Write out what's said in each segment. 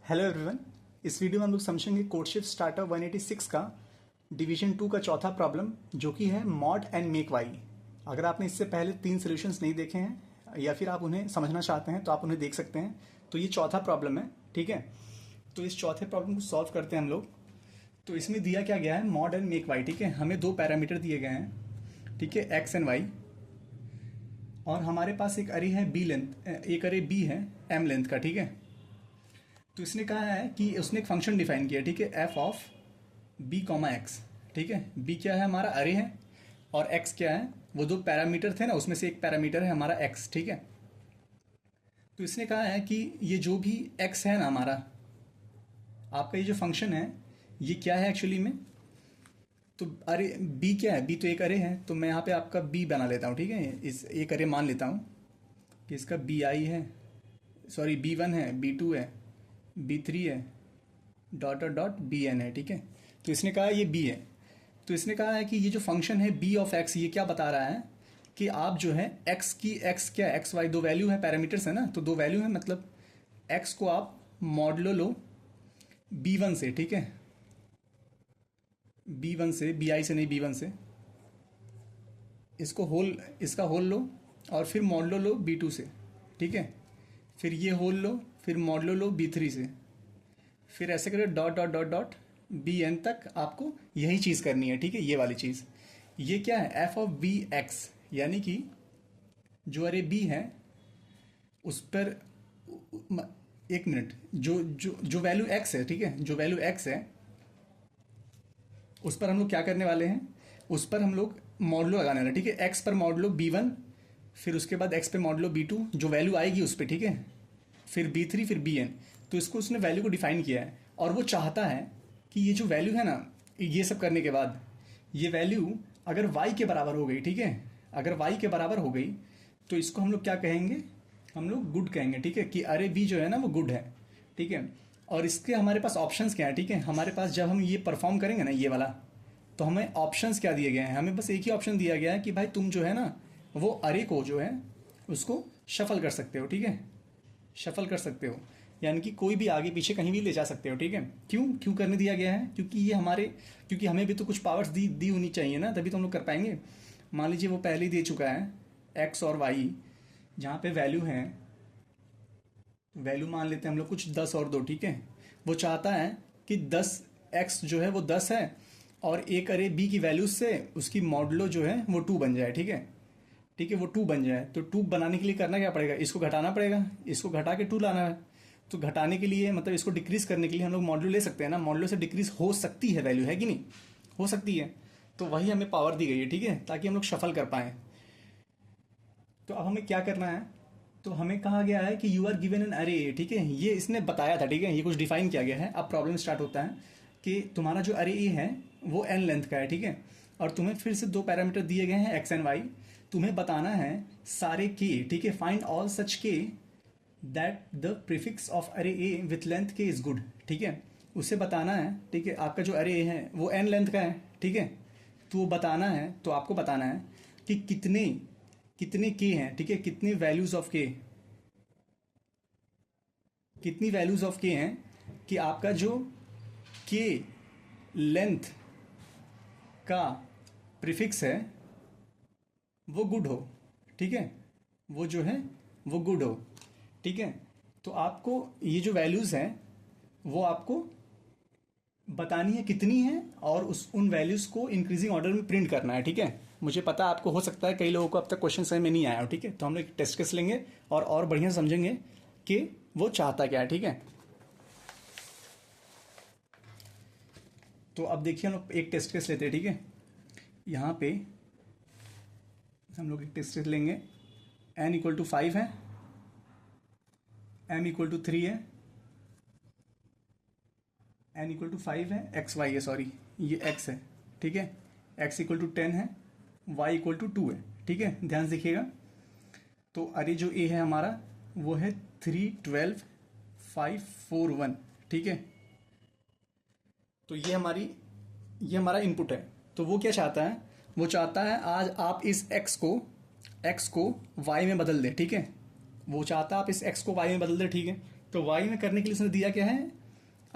Hello everyone. इस video में हम लोग समझेंगे कोडशिफ्ट स्टार्टर 186 का डिवीजन 2 का चौथा प्रॉब्लम जो कि है मॉड एंड मेक वाई। अगर आपने इससे पहले 3 सॉल्यूशंस नहीं देखे हैं या फिर आप उन्हें समझना चाहते हैं तो आप उन्हें देख सकते हैं। तो ये चौथा प्रॉब्लम है, ठीक है। तो इस चौथे प्रॉब्लम को सॉल्व करते हैं हम लोग। तो इसमें दिया क्या गया है, मॉड एंड मेक वाई, ठीक है। हमें 2 पैरामीटर दिए गए हैं, ठीक है, एक्स एंड वाई। और हमारे पास एक अरे है बी लेंथ, एक अरे बी है एम लेंथ का, ठीक है। तो इसने कहा है कि उसने एक फंक्शन डिफाइन किया, ठीक है, F of B comma X, ठीक है। बी क्या है, हमारा अरे है, और एक्स क्या है, वो 2 पैरामीटर थे ना, उसमें से एक पैरामीटर है हमारा एक्स, ठीक है। तो इसने कहा है कि ये जो भी एक्स है ना हमारा, आपका ये जो फंक्शन है ये क्या है एक्चुअली में। तो अरे बी क्या है, बी तो एक अरे है, तो मैं यहाँ पे आपका बी बना लेता हूँ, ठीक है। इस एक अरे मान लेता हूँ कि इसका बी आई है, सॉरी बी वन है, बी टू है, बी थ्री है, डॉट डॉट बी एन है, ठीक है। तो इसने कहा ये बी है। तो इसने कहा है कि ये जो फंक्शन है बी ऑफ एक्स, ये क्या बता रहा है कि आप जो है एक्स की, एक्स क्या, एक्स वाई 2 वैल्यू है, पैरामीटर्स है ना, तो 2 वैल्यू है, मतलब एक्स को आप मॉडलो लो बी वन से, ठीक है, बी वन से, बी आई से नहीं, बी वन से। इसको होल, इसका होल लो और फिर मॉडलो लो बी टू से, ठीक है। फिर ये होल लो, फिर मॉडलो लो बी थ्री से, फिर ऐसे करें dot dot dot dot B N तक आपको यही चीज़ करनी है, ठीक है। ये वाली चीज़, ये क्या है, एफ ऑफ बी एक्स, यानी कि जो अरे बी है उस पर एक मिनट, जो जो जो वैल्यू एक्स है, ठीक है, जो वैल्यू एक्स है उस पर हम लोग क्या करने वाले हैं, उस पर हम लोग मॉडलो लगाने वाले, ठीक है। एक्स पर मॉडलो बी वन, फिर उसके बाद एक्स पे मॉडलो बी टू, जो वैल्यू आएगी उस पर, ठीक है, फिर बी थ्री, फिर बी एन। तो इसको उसने वैल्यू को डिफाइन किया है और वो चाहता है कि ये जो वैल्यू है ना, ये सब करने के बाद ये वैल्यू अगर वाई के बराबर हो गई, ठीक है, अगर वाई के बराबर हो गई तो इसको हम लोग क्या कहेंगे, हम लोग गुड कहेंगे, ठीक है, कि अरे बी जो है ना वो गुड है, ठीक है। और इसके हमारे पास ऑप्शंस क्या है, ठीक है, हमारे पास जब हम ये परफॉर्म करेंगे ना ये वाला, तो हमें ऑप्शंस क्या दिए गए हैं, हमें बस एक ही ऑप्शन दिया गया है कि भाई तुम जो है ना वो अरे को जो है उसको शफल कर सकते हो, ठीक है, शफल कर सकते हो, यानी कि कोई भी आगे पीछे कहीं भी ले जा सकते हो, ठीक है। क्यों क्यों करने दिया गया है, क्योंकि ये हमारे, क्योंकि हमें भी तो कुछ पावर्स दी होनी चाहिए ना, तभी तो हम लोग कर पाएंगे। मान लीजिए वो पहले ही दे चुका है एक्स और वाई, जहाँ पे वैल्यू है, वैल्यू मान लेते हैं हम लोग कुछ 10 और 2, ठीक है। वो चाहता है कि 10 एक्स जो है वो 10 है और एक अरे बी की वैल्यू से उसकी मॉडलो जो है वो 2 बन जाए, ठीक है, ठीक है, वो 2 बन जाए। तो 2 बनाने के लिए करना क्या पड़ेगा, इसको घटाना पड़ेगा, इसको घटा के 2 लाना है। तो घटाने के लिए मतलब इसको डिक्रीज करने के लिए हम लोग मॉडलो ले सकते हैं ना, मॉडलो से डिक्रीज हो सकती है वैल्यू, है कि नहीं, हो सकती है। तो वही हमें पावर दी गई है, ठीक है, ताकि हम लोग शफल कर पाएँ। तो अब हमें क्या करना है, तो हमें कहा गया है कि यू आर गिवन एन अरे, ठीक है, ये इसने बताया था, ठीक है, ये कुछ डिफाइन किया गया है। अब प्रॉब्लम स्टार्ट होता है कि तुम्हारा जो अरे ए है वो एन लेंथ का है, ठीक है, और तुम्हें फिर से 2 पैरामीटर दिए गए हैं एक्स एंड वाई। तुम्हें बताना है सारे के, ठीक है, फाइंड ऑल सच के दैट द प्रीफिक्स ऑफ अरे ए विथ लेंथ के इज गुड, ठीक है, उसे बताना है, ठीक है। आपका जो अरे ए है वो एन लेंथ का है, ठीक है, तो वो बताना है, तो आपको बताना है कि कितने कितने के हैं, ठीक है, कितने वैल्यूज ऑफ के, कितनी वैल्यूज ऑफ के हैं कि आपका जो के लेंथ का प्रीफिक्स है वो गुड हो, ठीक है, वो जो है वो गुड हो, ठीक है। तो आपको ये जो वैल्यूज हैं वो आपको बतानी है कितनी है, और उस उन वैल्यूज को इंक्रीजिंग ऑर्डर में प्रिंट करना है, ठीक है। मुझे पता है आपको हो सकता है कई लोगों को अब तक क्वेश्चन समझ में नहीं आया हो, ठीक है, तो हम लोग टेस्ट केस लेंगे और बढ़िया समझेंगे कि वो चाहता क्या है, ठीक है। तो अब देखिए हम लोग एक टेस्ट केस लेते हैं, ठीक है। यहाँ पे हम लोग एक टेस्ट केस लेंगे, n इक्वल टू 5 है, m इक्वल टू 3 है, n इक्वल टू 5 है, x y है, सॉरी ये x है, ठीक है, x इक्वल टू 10 है, y इक्वल टू 2 है, ठीक है, ध्यान से देखिएगा। तो अरे जो a है हमारा वो है 3 12 5 4 1, ठीक है। तो ये हमारा इनपुट है। तो वो क्या चाहता है, वो चाहता है आज आप इस x को y में बदल दें, ठीक है, वो चाहता है आप इस x को y में बदल दें, ठीक है। तो y में करने के लिए उसने दिया क्या है,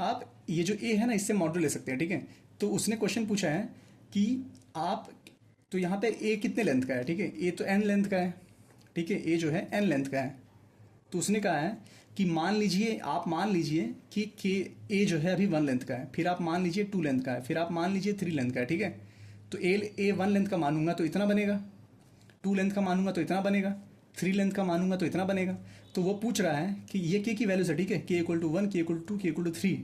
आप ये जो ए है ना इससे मॉड्यूल ले सकते हैं, ठीक है। तो उसने क्वेश्चन पूछा है कि आप, तो यहाँ पे ए कितने लेंथ का है, ठीक है, ए तो एन लेंथ का है, ठीक है, ए जो है एन लेंथ का है। तो उसने कहा है कि मान लीजिए, आप मान लीजिए कि के ए जो है अभी 1 लेंथ का है, फिर आप मान लीजिए 2 लेंथ का है, फिर आप मान लीजिए 3 लेंथ का है, ठीक है। तो ए 1 लेंथ का मानूंगा तो इतना बनेगा, 2 लेंथ का मानूंगा तो इतना बनेगा, 3 लेंथ का मानूंगा तो इतना बनेगा। तो वो पूछ रहा है कि ये के की वैल्यूज है, ठीक है, के इक्वल टू 1, के इक्वल टू 2, के इक्वल टू 3,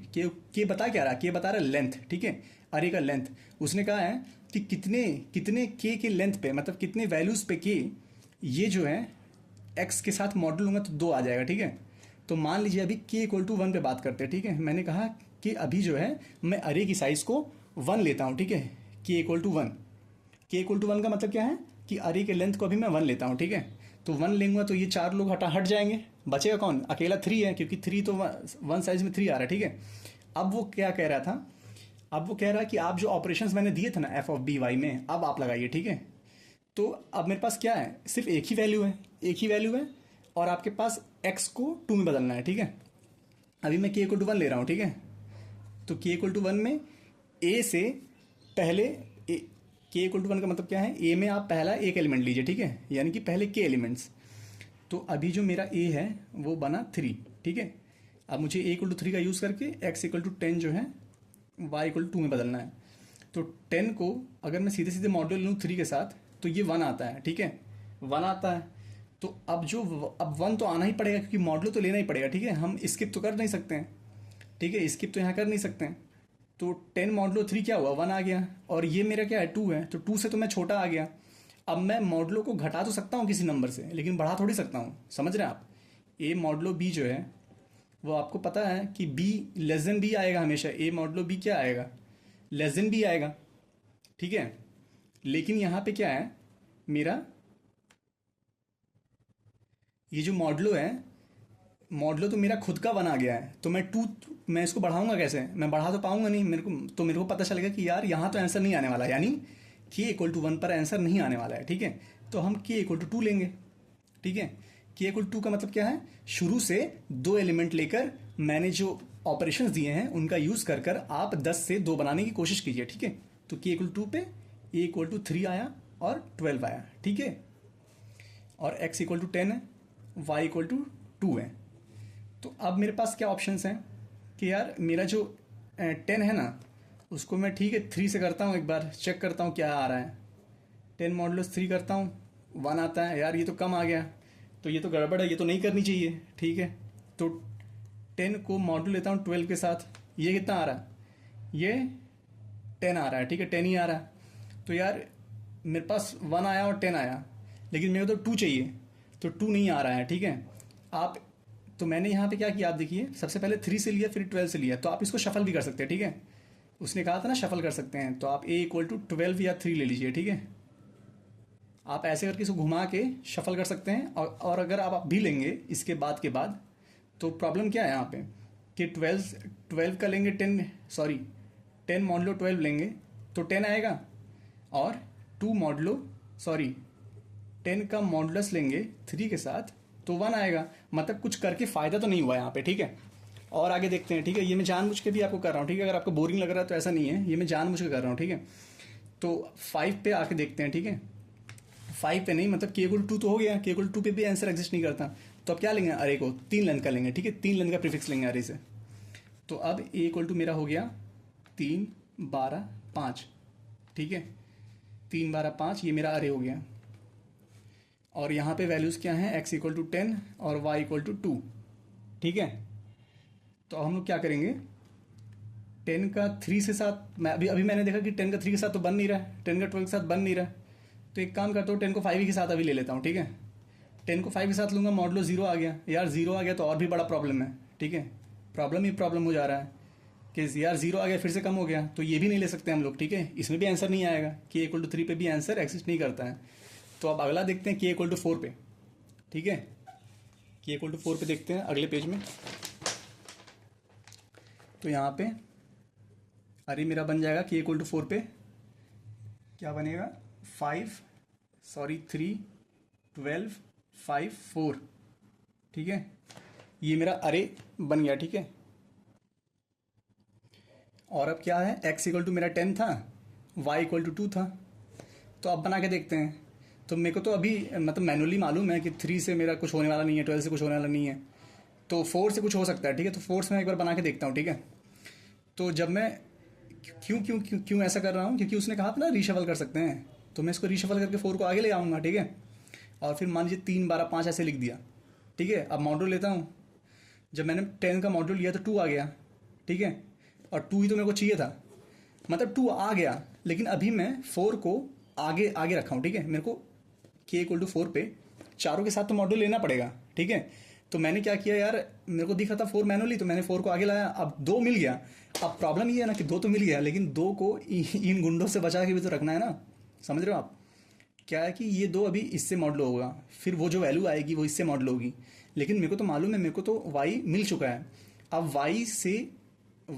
के बता क्या रहा है, के बता रहा है लेंथ, ठीक है, अरे का लेंथ। उसने कहा है कि कितने कितने के लेंथ पे, मतलब कितने वैल्यूज पे के ये जो है एक्स के साथ मॉडल लूंगा तो 2 आ जाएगा, ठीक है। तो मान लीजिए अभी के इक्वल टू 1 पे बात करते हैं, ठीक है। मैंने कहा कि अभी जो है मैं अरे की साइज को 1 लेता हूँ, ठीक है, के इक्वल टू 1। के इक्वल टू 1 का मतलब क्या है कि अरे के लेंथ को अभी मैं 1 लेता हूँ, ठीक है। तो 1 लेंगे तो ये 4 लोग हट जाएंगे, बचेगा कौन, अकेला 3 है, क्योंकि 3 तो 1 साइज में 3 आ रहा है, ठीक है। अब वो क्या कह रहा था, अब वो कह रहा है कि आप जो ऑपरेशंस मैंने दिए थे ना एफ ऑफ बी वाई में, अब आप लगाइए, ठीक है। तो अब मेरे पास क्या है, सिर्फ एक ही वैल्यू है, एक ही वैल्यू है, और आपके पास x को 2 में बदलना है, ठीक है। अभी मैं k इक्वल टू 1 ले रहा हूँ, ठीक है। तो k इक्वल टू 1 में a से पहले k इक्वल टू 1 का मतलब क्या है, a में आप पहला एक एलिमेंट लीजिए, ठीक है, यानी कि पहले k एलिमेंट्स। तो अभी जो मेरा a है वो बना 3, ठीक है। अब मुझे a इक्वल टू 3 का यूज़ करके x इक्वल टू 10 जो है y इक्वल टू 2 में बदलना है। तो 10 को अगर मैं सीधे सीधे मॉड्यूल लूँ 3 के साथ तो ये 1 आता है, ठीक है, 1 आता है। तो अब 1 तो आना ही पड़ेगा, क्योंकि मॉडल तो लेना ही पड़ेगा, ठीक है। हम स्किप तो कर नहीं सकते हैं, ठीक है, स्किप तो यहाँ कर नहीं सकते हैं। तो 10 मॉडलो 3 क्या हुआ, 1 आ गया, और ये मेरा क्या है 2 है, तो 2 से तो मैं छोटा आ गया। अब मैं मॉडलो को घटा तो सकता हूँ किसी नंबर से, लेकिन बढ़ा थोड़ी सकता हूँ, समझ रहे हैं आप। ए मॉडलो बी जो है वो आपको पता है कि बी लेस देन बी आएगा हमेशा, ए मॉडलो बी क्या आएगा, लेस देन बी आएगा, ठीक है। लेकिन यहाँ पे क्या है मेरा, ये जो मॉडलो है, मॉडलो तो मेरा खुद का बना गया है, तो मैं इसको बढ़ाऊंगा कैसे, मैं बढ़ा तो पाऊंगा नहीं, मेरे को पता चलेगा कि यार यहाँ तो आंसर नहीं आने वाला, यानी के इक्वल टू 1 पर आंसर नहीं आने वाला है, ठीक है। तो हम के इक्वल टू 2 लेंगे, ठीक है। के इक्वल टू 2 का मतलब क्या है, शुरू से 2 एलिमेंट लेकर मैंने जो ऑपरेशंस दिए हैं उनका यूज कर कर आप 10 से 2 बनाने की कोशिश कीजिए, ठीक है। तो के इक्वल टू 2 पे ए इक्वल टू 3 आया और 12 आया, ठीक है, और x इक्वल टू 10 है, y इक्वल टू 2 है। तो अब मेरे पास क्या ऑप्शंस हैं कि यार मेरा जो 10 है ना उसको मैं, ठीक है, 3 से करता हूँ, एक बार चेक करता हूँ क्या आ रहा है। 10 मॉडुलस 3 करता हूँ, 1 आता है, यार ये तो कम आ गया, तो ये तो गड़बड़ है, ये तो नहीं करनी चाहिए, ठीक है। तो 10 को मॉडुल लेता हूँ 12 के साथ, ये कितना आ रहा है, ये 10 आ रहा है, ठीक है, 10 ही आ रहा है। तो यार मेरे पास 1 आया और 10 आया, लेकिन मेरे को तो 2 चाहिए, तो 2 नहीं आ रहा है, ठीक है। आप, तो मैंने यहाँ पे क्या किया, आप देखिए, सबसे पहले 3 से लिया, फिर 12 से लिया, तो आप इसको शफल भी कर सकते हैं, ठीक है। उसने कहा था ना शफल कर सकते हैं, तो आप a इक्वल टू 12 या 3 ले लीजिए, ठीक है। आप ऐसे करके इसको घुमा के शफल कर सकते हैं, और अगर आप भी लेंगे इसके बाद तो प्रॉब्लम क्या है यहाँ पे कि 12 का लेंगे 10, सॉरी 10 मॉडलो 12 लेंगे तो 10 आएगा, और 2 मॉडलो, सॉरी 10 का मॉडुलस लेंगे 3 के साथ तो 1 आएगा। मतलब कुछ करके फ़ायदा तो नहीं हुआ यहाँ पे, ठीक है। और आगे देखते हैं, ठीक है, ये मैं जानबूझ के भी आपको कर रहा हूँ, ठीक है। अगर आपको बोरिंग लग रहा है तो ऐसा नहीं है, ये मैं जानबूझ के कर रहा हूँ, ठीक है। तो 5 पे आके देखते हैं, ठीक है। 5 पे नहीं, मतलब के इक्वल टू 2 तो हो गया, के इक्वल टू 2 पे भी आंसर एग्जिस्ट नहीं करता, तो अब क्या लेंगे, अरे को 3 लेंथ का लेंगे, ठीक है, 3 लेंथ का प्रीफिक्स लेंगे अरे से। तो अब ए इक्वल टू मेरा हो गया 3 12 5, ठीक है, 3 12 5, ये मेरा अरे हो गया। और यहाँ पे वैल्यूज़ क्या हैं, x इक्वल टू 10 और y इक्वल टू 2, ठीक है। तो हम लोग क्या करेंगे, 10 का 3 से साथ, मैं अभी मैंने देखा कि 10 का 3 के साथ तो बन नहीं रहा है, 10 का 12 के साथ बन नहीं रहा है, तो एक काम करता हूँ 10 को 5 के साथ अभी ले लेता हूँ, ठीक है। 10 को 5 के साथ लूँगा, मॉडलो 0 आ गया, यार 0 आ गया तो और भी बड़ा प्रॉब्लम है, ठीक है, प्रॉब्लम ही प्रॉब्लम हो जा रहा है कि यार 0 आ गया फिर से कम हो गया, तो ये भी नहीं ले सकते हम लोग, ठीक है। इसमें भी आंसर नहीं आएगा, के इक्वल टू 3 पे भी आंसर एग्जिस्ट नहीं करता है। तो अब अगला देखते हैं के इक्वल टू 4 पे, ठीक है, के इक्वल टू 4 पे देखते हैं अगले पेज में। तो यहाँ पे अरे मेरा बन जाएगा के इक्वल टू 4 पे क्या बनेगा, 5 सॉरी 3 12 5 4, ठीक है, ये मेरा अरे बन गया, ठीक है। और अब क्या है, x इक्वल टू मेरा 10 था, y इक्वल टू 2 था। तो अब बना के देखते हैं। तो मेरे को तो अभी मतलब मैनुअली मालूम है कि 3 से मेरा कुछ होने वाला नहीं है, 12 से कुछ होने वाला नहीं है, तो 4 से कुछ हो सकता है, ठीक है। तो 4 से मैं एक बार बना के देखता हूँ, ठीक है। तो जब मैं क्यों क्यों क्यों क्यों ऐसा कर रहा हूँ, क्योंकि उसने कहा था ना रीशफल कर सकते हैं, तो मैं इसको रीशफल करके 4 को आगे ले आऊँगा, ठीक है। और फिर मान लीजिए 3 12 5 ऐसे लिख दिया, ठीक है। अब मॉड्यूल लेता हूँ। जब मैंने 10 का मॉड्यूल लिया तो 2 आ गया, ठीक है। और 2 ही तो मेरे को चाहिए था, मतलब 2 आ गया, लेकिन अभी मैं 4 को आगे आगे रखा हूँ, ठीक है। मेरे को k इक्वल टू 4 पे चारों के साथ तो मॉड्यूल लेना पड़ेगा, ठीक है। तो मैंने क्या किया यार, मेरे को दिखा था 4 मैनुअली, तो मैंने 4 को आगे लाया, अब 2 मिल गया। अब प्रॉब्लम ये है ना कि 2 तो मिल गया, लेकिन 2 को इन गुंडों से बचा के भी तो रखना है ना, समझ रहे हो आप। क्या है कि ये 2 अभी इससे मॉडल होगा, फिर वो जो वैल्यू आएगी वो इससे मॉडल होगी, लेकिन मेरे को तो मालूम है, मेरे को तो y मिल चुका है। अब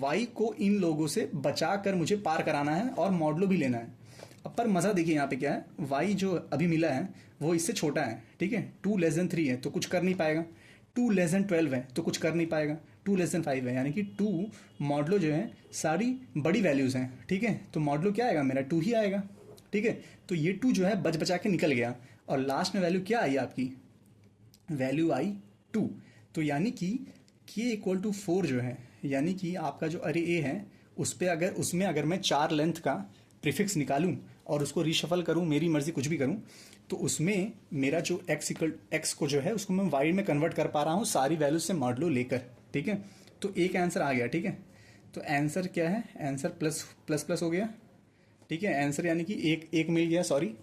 y को इन लोगों से बचा कर मुझे पार कराना है और मॉडलो भी लेना है। अब पर मज़ा देखिए यहाँ पे क्या है, y जो अभी मिला है वो इससे छोटा है, ठीक है। 2<3 है तो कुछ कर नहीं पाएगा, 2<12 है तो कुछ कर नहीं पाएगा, 2<5 है, यानी कि 2 मॉडलो जो है सारी बड़ी वैल्यूज़ हैं, ठीक है। तो मॉडलो क्या आएगा मेरा, 2 ही आएगा, ठीक है। तो ये 2 जो है बच बचा के निकल गया, और लास्ट में वैल्यू क्या आई आपकी, वैल्यू आई 2। तो यानी कि k इक्वल टू 4 जो है, यानी कि आपका जो अरे ए है उसमें अगर मैं 4 लेंथ का प्रीफिक्स निकालूं और उसको रीशफल करूं, मेरी मर्जी कुछ भी करूं, तो उसमें मेरा जो x को जो है उसको मैं y में कन्वर्ट कर पा रहा हूं सारी वैल्यू से मॉडलो लेकर, ठीक है। तो एक आंसर आ गया, ठीक है। तो आंसर क्या है, आंसर प्लस प्लस प्लस हो गया, ठीक है। आंसर यानी कि एक मिल गया, सॉरी।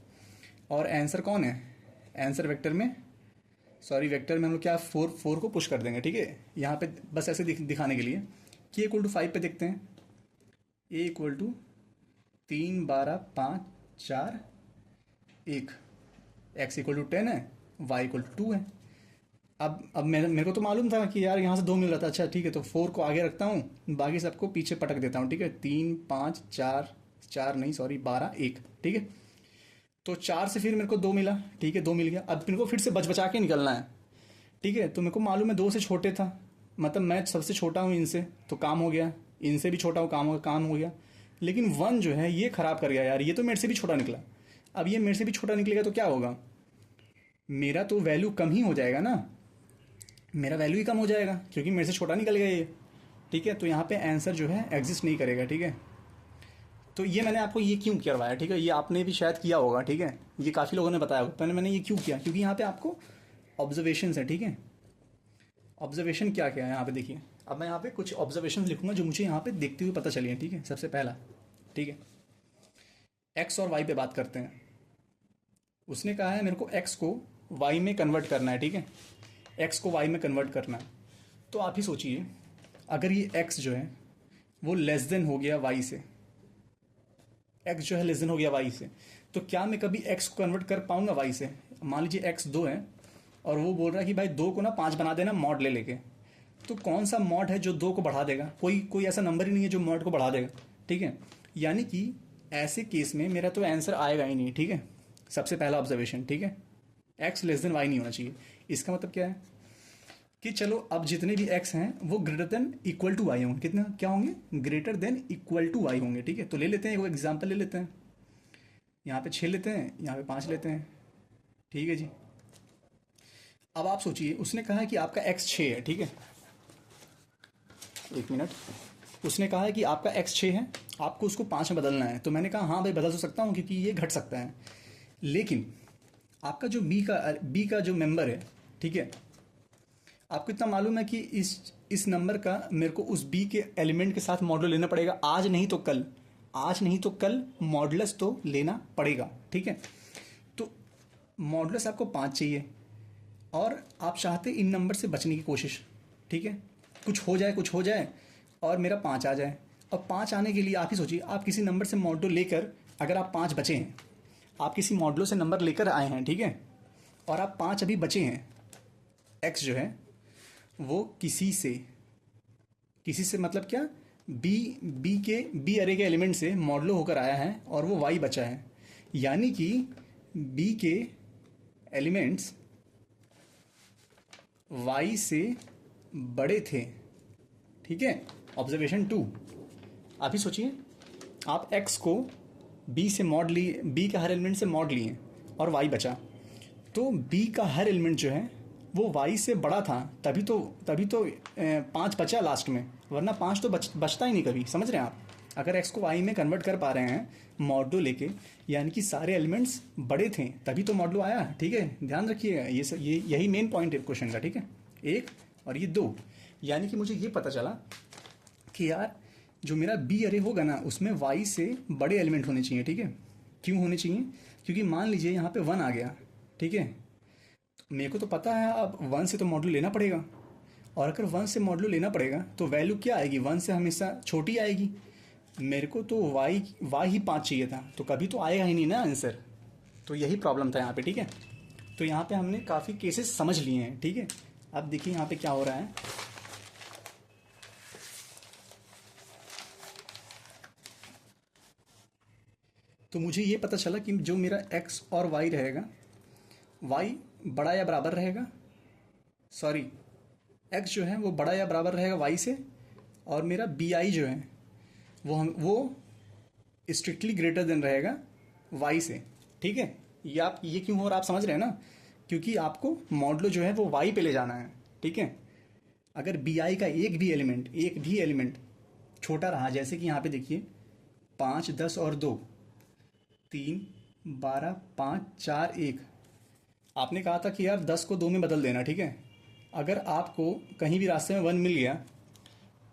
और आंसर कौन है, आंसर वेक्टर में, सॉरी वेक्टर में हम लोग क्या 4 को पुश कर देंगे, ठीक है। यहाँ पे बस ऐसे दिखाने के लिए k इक्वल टू 5 पे देखते हैं, a equal to 3 12 5 4 1, x equal to 10 है, y इक्वल टू 2 है। अब मेरे को तो मालूम था कि यार यहाँ से 2 मिल रहा था, अच्छा ठीक है। तो 4 को आगे रखता हूँ, बाकी सबको पीछे पटक देता हूँ, ठीक है। 3 5 4 4 नहीं सॉरी 12 1, ठीक है। तो 4 से फिर मेरे को 2 मिला, ठीक है, 2 मिल गया। अब मेरे को फिर से बच बचा के निकलना है, ठीक है। तो मेरे को मालूम है 2 से छोटे था, मतलब मैं सबसे छोटा हूँ इनसे, तो काम हो गया। इनसे भी छोटा हूँ, काम हो गया। लेकिन 1 जो है ये खराब कर गया यार, ये तो मेरे से भी छोटा निकला। अब ये मेरे से भी छोटा निकलेगा तो क्या होगा, मेरा तो वैल्यू कम ही हो जाएगा ना, मेरा वैल्यू ही कम हो जाएगा क्योंकि मेरे से छोटा निकल गया ये, ठीक है। तो यहाँ पे आंसर जो है एग्जिस्ट नहीं करेगा, ठीक है। तो ये मैंने आपको ये क्यों करवाया, ठीक है, ये आपने भी शायद किया होगा, ठीक है। ये काफ़ी लोगों ने बताया होगा, मैंने ये क्यों किया, क्योंकि यहाँ पे आपको ऑब्जर्वेशन है, ठीक है। ऑब्जर्वेशन क्या क्या है यहाँ पे देखिए। अब मैं यहाँ पे कुछ ऑब्जर्वेशन लिखूंगा जो मुझे यहाँ पे देखते हुए पता चली है, ठीक है। सबसे पहला, ठीक है, एक्स और वाई पे बात करते हैं। उसने कहा है मेरे को एक्स को वाई में कन्वर्ट करना है, ठीक है। एक्स को वाई में कन्वर्ट करना है। तो आप ही सोचिए, अगर ये एक्स जो है वो लेस देन हो गया वाई से, एक्स जो है लेस देन हो गया वाई से, तो क्या मैं कभी एक्स को कन्वर्ट कर पाऊंगा वाई से। मान लीजिए एक्स 2 है और वो बोल रहा है कि भाई 2 को ना 5 बना देना मॉड ले लेके। तो कौन सा मॉड है जो 2 को बढ़ा देगा, कोई ऐसा नंबर ही नहीं है जो मॉड को बढ़ा देगा, ठीक है। यानी कि ऐसे केस में मेरा तो आंसर आएगा ही नहीं, ठीक है। सबसे पहला ऑब्जर्वेशन, ठीक है, एक्स लेस देन वाई नहीं होना चाहिए। इसका मतलब क्या है कि चलो अब जितने भी एक्स हैं वो greater than equal to Y होंगे, कितने क्या होंगे, greater than equal to Y होंगे, ठीक है। तो ले लेते हैं, एक एग्जाम्पल ले लेते हैं। यहाँ पे 6 लेते हैं, यहाँ पे 5 लेते हैं, ठीक है जी। अब आप सोचिए, उसने कहा है कि आपका एक्स 6 है, ठीक है। एक मिनट, उसने कहा है कि आपका एक्स 6 है, आपको उसको 5 में बदलना है। तो मैंने कहा हाँ भाई बदल तो सकता हूँ क्योंकि ये घट सकता है, लेकिन आपका जो बी का जो मेंबर है, ठीक है, आपको इतना मालूम है कि इस नंबर का मेरे को उस बी के एलिमेंट के साथ मॉडल लेना पड़ेगा, आज नहीं तो कल, आज नहीं तो कल मॉडलस तो लेना पड़ेगा, ठीक है। तो मॉडलस आपको 5 चाहिए और आप चाहते इन नंबर से बचने की कोशिश, ठीक है। कुछ हो जाए और मेरा 5 आ जाए। अब 5 आने के लिए आप ही सोचिए, आप किसी नंबर से मॉडल लेकर, अगर आप 5 बचे हैं, आप किसी मॉडलों से नंबर लेकर आए हैं, ठीक है, और आप 5 अभी बचे हैं, एक्स जो है वो किसी से मतलब क्या, बी अरे के एलिमेंट से मॉडलो होकर आया है और वो वाई बचा है, यानी कि बी के एलिमेंट्स वाई से बड़े थे, ठीक है। ऑब्जर्वेशन 2, अभी सोचिए, आप x को b से मॉड लिए, b के हर एलिमेंट से मॉड लिए और y बचा, तो b का हर एलिमेंट जो है वो y से बड़ा था, तभी तो 5 बचा लास्ट में, वरना 5 तो बचता ही नहीं कभी। समझ रहे हैं आप? अगर x को y में कन्वर्ट कर पा रहे हैं मॉडलो लेके, यानी कि सारे एलिमेंट्स बड़े थे, तभी तो मॉडलो आया। ठीक है, ध्यान रखिएगा, ये यही मेन पॉइंट है क्वेश्चन का। ठीक है, एक और ये दो, यानी कि मुझे ये पता चला कि यार जो मेरा बी अरे होगा ना, उसमें वाई से बड़े एलिमेंट होने चाहिए। ठीक है, क्यों होने चाहिए? क्योंकि मान लीजिए यहाँ पे 1 आ गया, ठीक है, मेरे को तो पता है अब 1 से तो मॉडुलो लेना पड़ेगा, और अगर 1 से मॉडुलो लेना पड़ेगा तो वैल्यू क्या आएगी? 1 से हमेशा छोटी आएगी। मेरे को तो वाई ही 5 चाहिए था, तो कभी तो आएगा ही नहीं ना आंसर। तो यही प्रॉब्लम था यहाँ पे। ठीक है, तो यहाँ पे हमने काफ़ी केसेस समझ लिए हैं। ठीक है, अब देखिए यहाँ पे क्या हो रहा है। तो मुझे ये पता चला कि जो मेरा x और y रहेगा, y बड़ा या बराबर रहेगा, सॉरी x जो है वो बड़ा या बराबर रहेगा y से, और मेरा bi जो है वो स्ट्रिक्टली ग्रेटर देन रहेगा y से। ठीक है, ये क्यों हो रहा है आप समझ रहे हैं ना? क्योंकि आपको मॉडलो जो है वो y पे ले जाना है। ठीक है, अगर bi का एक भी एलिमेंट छोटा रहा, जैसे कि यहाँ पे देखिए 5, 10 और 2, 3, 12, 5, 4, 1, आपने कहा था कि यार 10 को 2 में बदल देना। ठीक है, अगर आपको कहीं भी रास्ते में 1 मिल गया,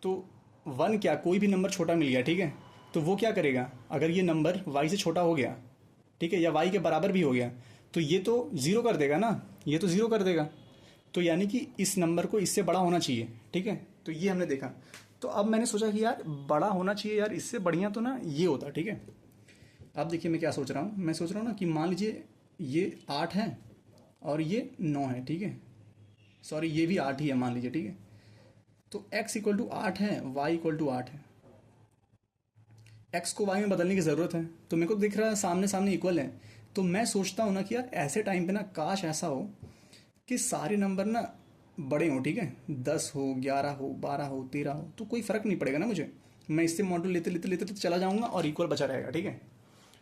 तो 1 क्या, कोई भी नंबर छोटा मिल गया, ठीक है, तो वो क्या करेगा? अगर ये नंबर y से छोटा हो गया, ठीक है, या y के बराबर भी हो गया, तो ये तो 0 कर देगा ना, ये तो 0 कर देगा। तो यानी कि इस नंबर को इससे बड़ा होना चाहिए। ठीक है, तो ये हमने देखा। तो अब मैंने सोचा कि यार बड़ा होना चाहिए यार, इससे बढ़िया तो ना ये होता। ठीक है, अब देखिए मैं क्या सोच रहा हूँ। मैं सोच रहा हूँ ना कि मान लीजिए ये 8 है और ये 9 है। ठीक है, सॉरी ये भी 8 ही है मान लीजिए। ठीक है, तो x इक्वल टू 8 है, y इक्वल टू 8 है। x को y में बदलने की ज़रूरत है, तो मेरे को दिख रहा है सामने सामने इक्वल है। तो मैं सोचता हूँ ना कि यार ऐसे टाइम पे ना काश ऐसा हो कि सारे नंबर ना बड़े हों। ठीक है, 10 हो, 11 हो, 12 हो, 13 हो, तो कोई फ़र्क नहीं पड़ेगा ना मुझे। मैं इससे मॉडल लेते लेते लेते तो चला जाऊँगा और इक्वल बचा रहेगा। ठीक है,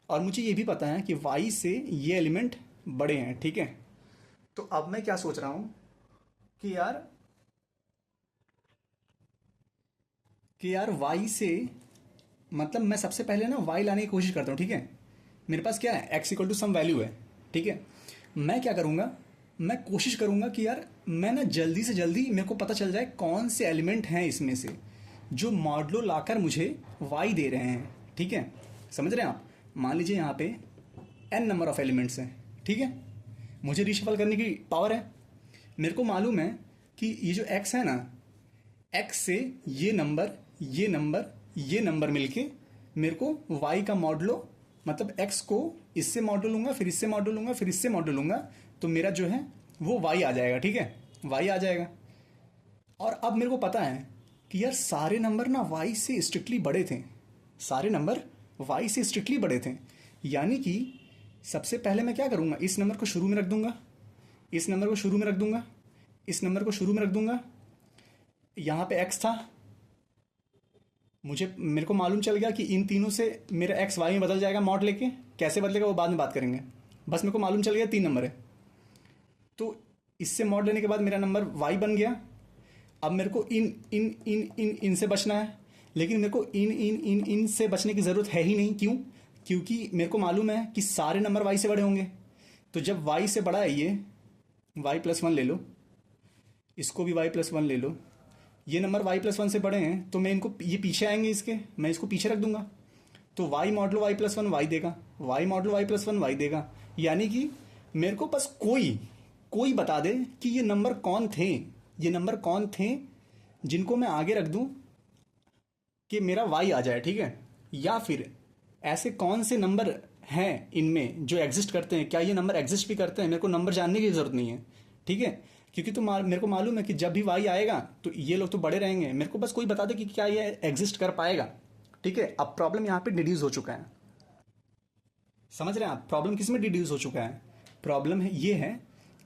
और मुझे ये भी पता है कि y से ये एलिमेंट बड़े हैं। ठीक है, तो अब मैं क्या सोच रहा हूँ कि यार y से, मतलब मैं सबसे पहले ना y लाने की कोशिश करता हूँ। ठीक है, मेरे पास क्या है, x equal to some value है। ठीक है, मैं क्या करूँगा, मैं कोशिश करूँगा कि यार मैं ना जल्दी से जल्दी मेरे को पता चल जाए कौन से एलिमेंट हैं इसमें से जो मॉडलो लाकर मुझे y दे रहे हैं। ठीक है, समझ रहे हैं आप? मान लीजिए यहाँ पे n नंबर ऑफ एलिमेंट्स हैं। ठीक है, मुझे रीशफल करने की पावर है। मेरे को मालूम है कि ये जो x है ना, x से ये नंबर मिलके मेरे को y का मॉडलो, मतलब x को इससे मॉडल लूंगा, फिर इससे मॉडल लूंगा, फिर इससे मॉडल लूंगा, तो मेरा जो है वो y आ जाएगा। ठीक है, y आ जाएगा। और अब मेरे को पता है कि यार सारे नंबर ना y से स्ट्रिक्टली बड़े थे, सारे नंबर y से स्ट्रिक्टली बड़े थे। यानी कि सबसे पहले मैं क्या करूँगा, इस नंबर को शुरू में रख दूंगा, इस नंबर को शुरू में रख दूंगा, इस नंबर को शुरू में रख दूंगा। यहाँ पे x था, मेरे को मालूम चल गया कि इन तीनों से मेरा x y में बदल जाएगा मॉड लेके। कैसे बदलेगा वो बाद में बात करेंगे, बस मेरे को मालूम चल गया 3 नंबर है। तो इससे मॉड लेने के बाद मेरा नंबर y बन गया। अब मेरे को इन इन इन इन इन से बचना है, लेकिन मेरे को इन से बचने की ज़रूरत है ही नहीं। क्यों? क्योंकि मेरे को मालूम है कि सारे नंबर y से बड़े होंगे। तो जब y से बड़ा है, ये y+1 ले लो, इसको भी y+1 ले लो, ये नंबर y+1 से बड़े हैं, तो मैं इनको, ये पीछे आएंगे इसके, मैं इसको पीछे रख दूंगा, तो y मॉडलो y+1 y देगा, y मॉडलो y+1 y देगा। यानी कि मेरे को बस कोई बता दे कि ये नंबर कौन थे जिनको मैं आगे रख दूं कि मेरा y आ जाए। ठीक है, या फिर ऐसे कौन से नंबर हैं इनमें जो एग्जिस्ट करते हैं, क्या ये नंबर एग्जिस्ट भी करते हैं, मेरे को नंबर जानने की ज़रूरत नहीं है। ठीक है, क्योंकि तो मेरे को मालूम है कि जब भी y आएगा तो ये लोग तो बड़े रहेंगे। मेरे को बस कोई बता दे कि क्या ये एग्जिस्ट कर पाएगा। ठीक है, अब प्रॉब्लम यहाँ पे डिड्यूस हो चुका है। समझ रहे हैं आप? प्रॉब्लम किस में डिड्यूस हो चुका है? प्रॉब्लम है ये है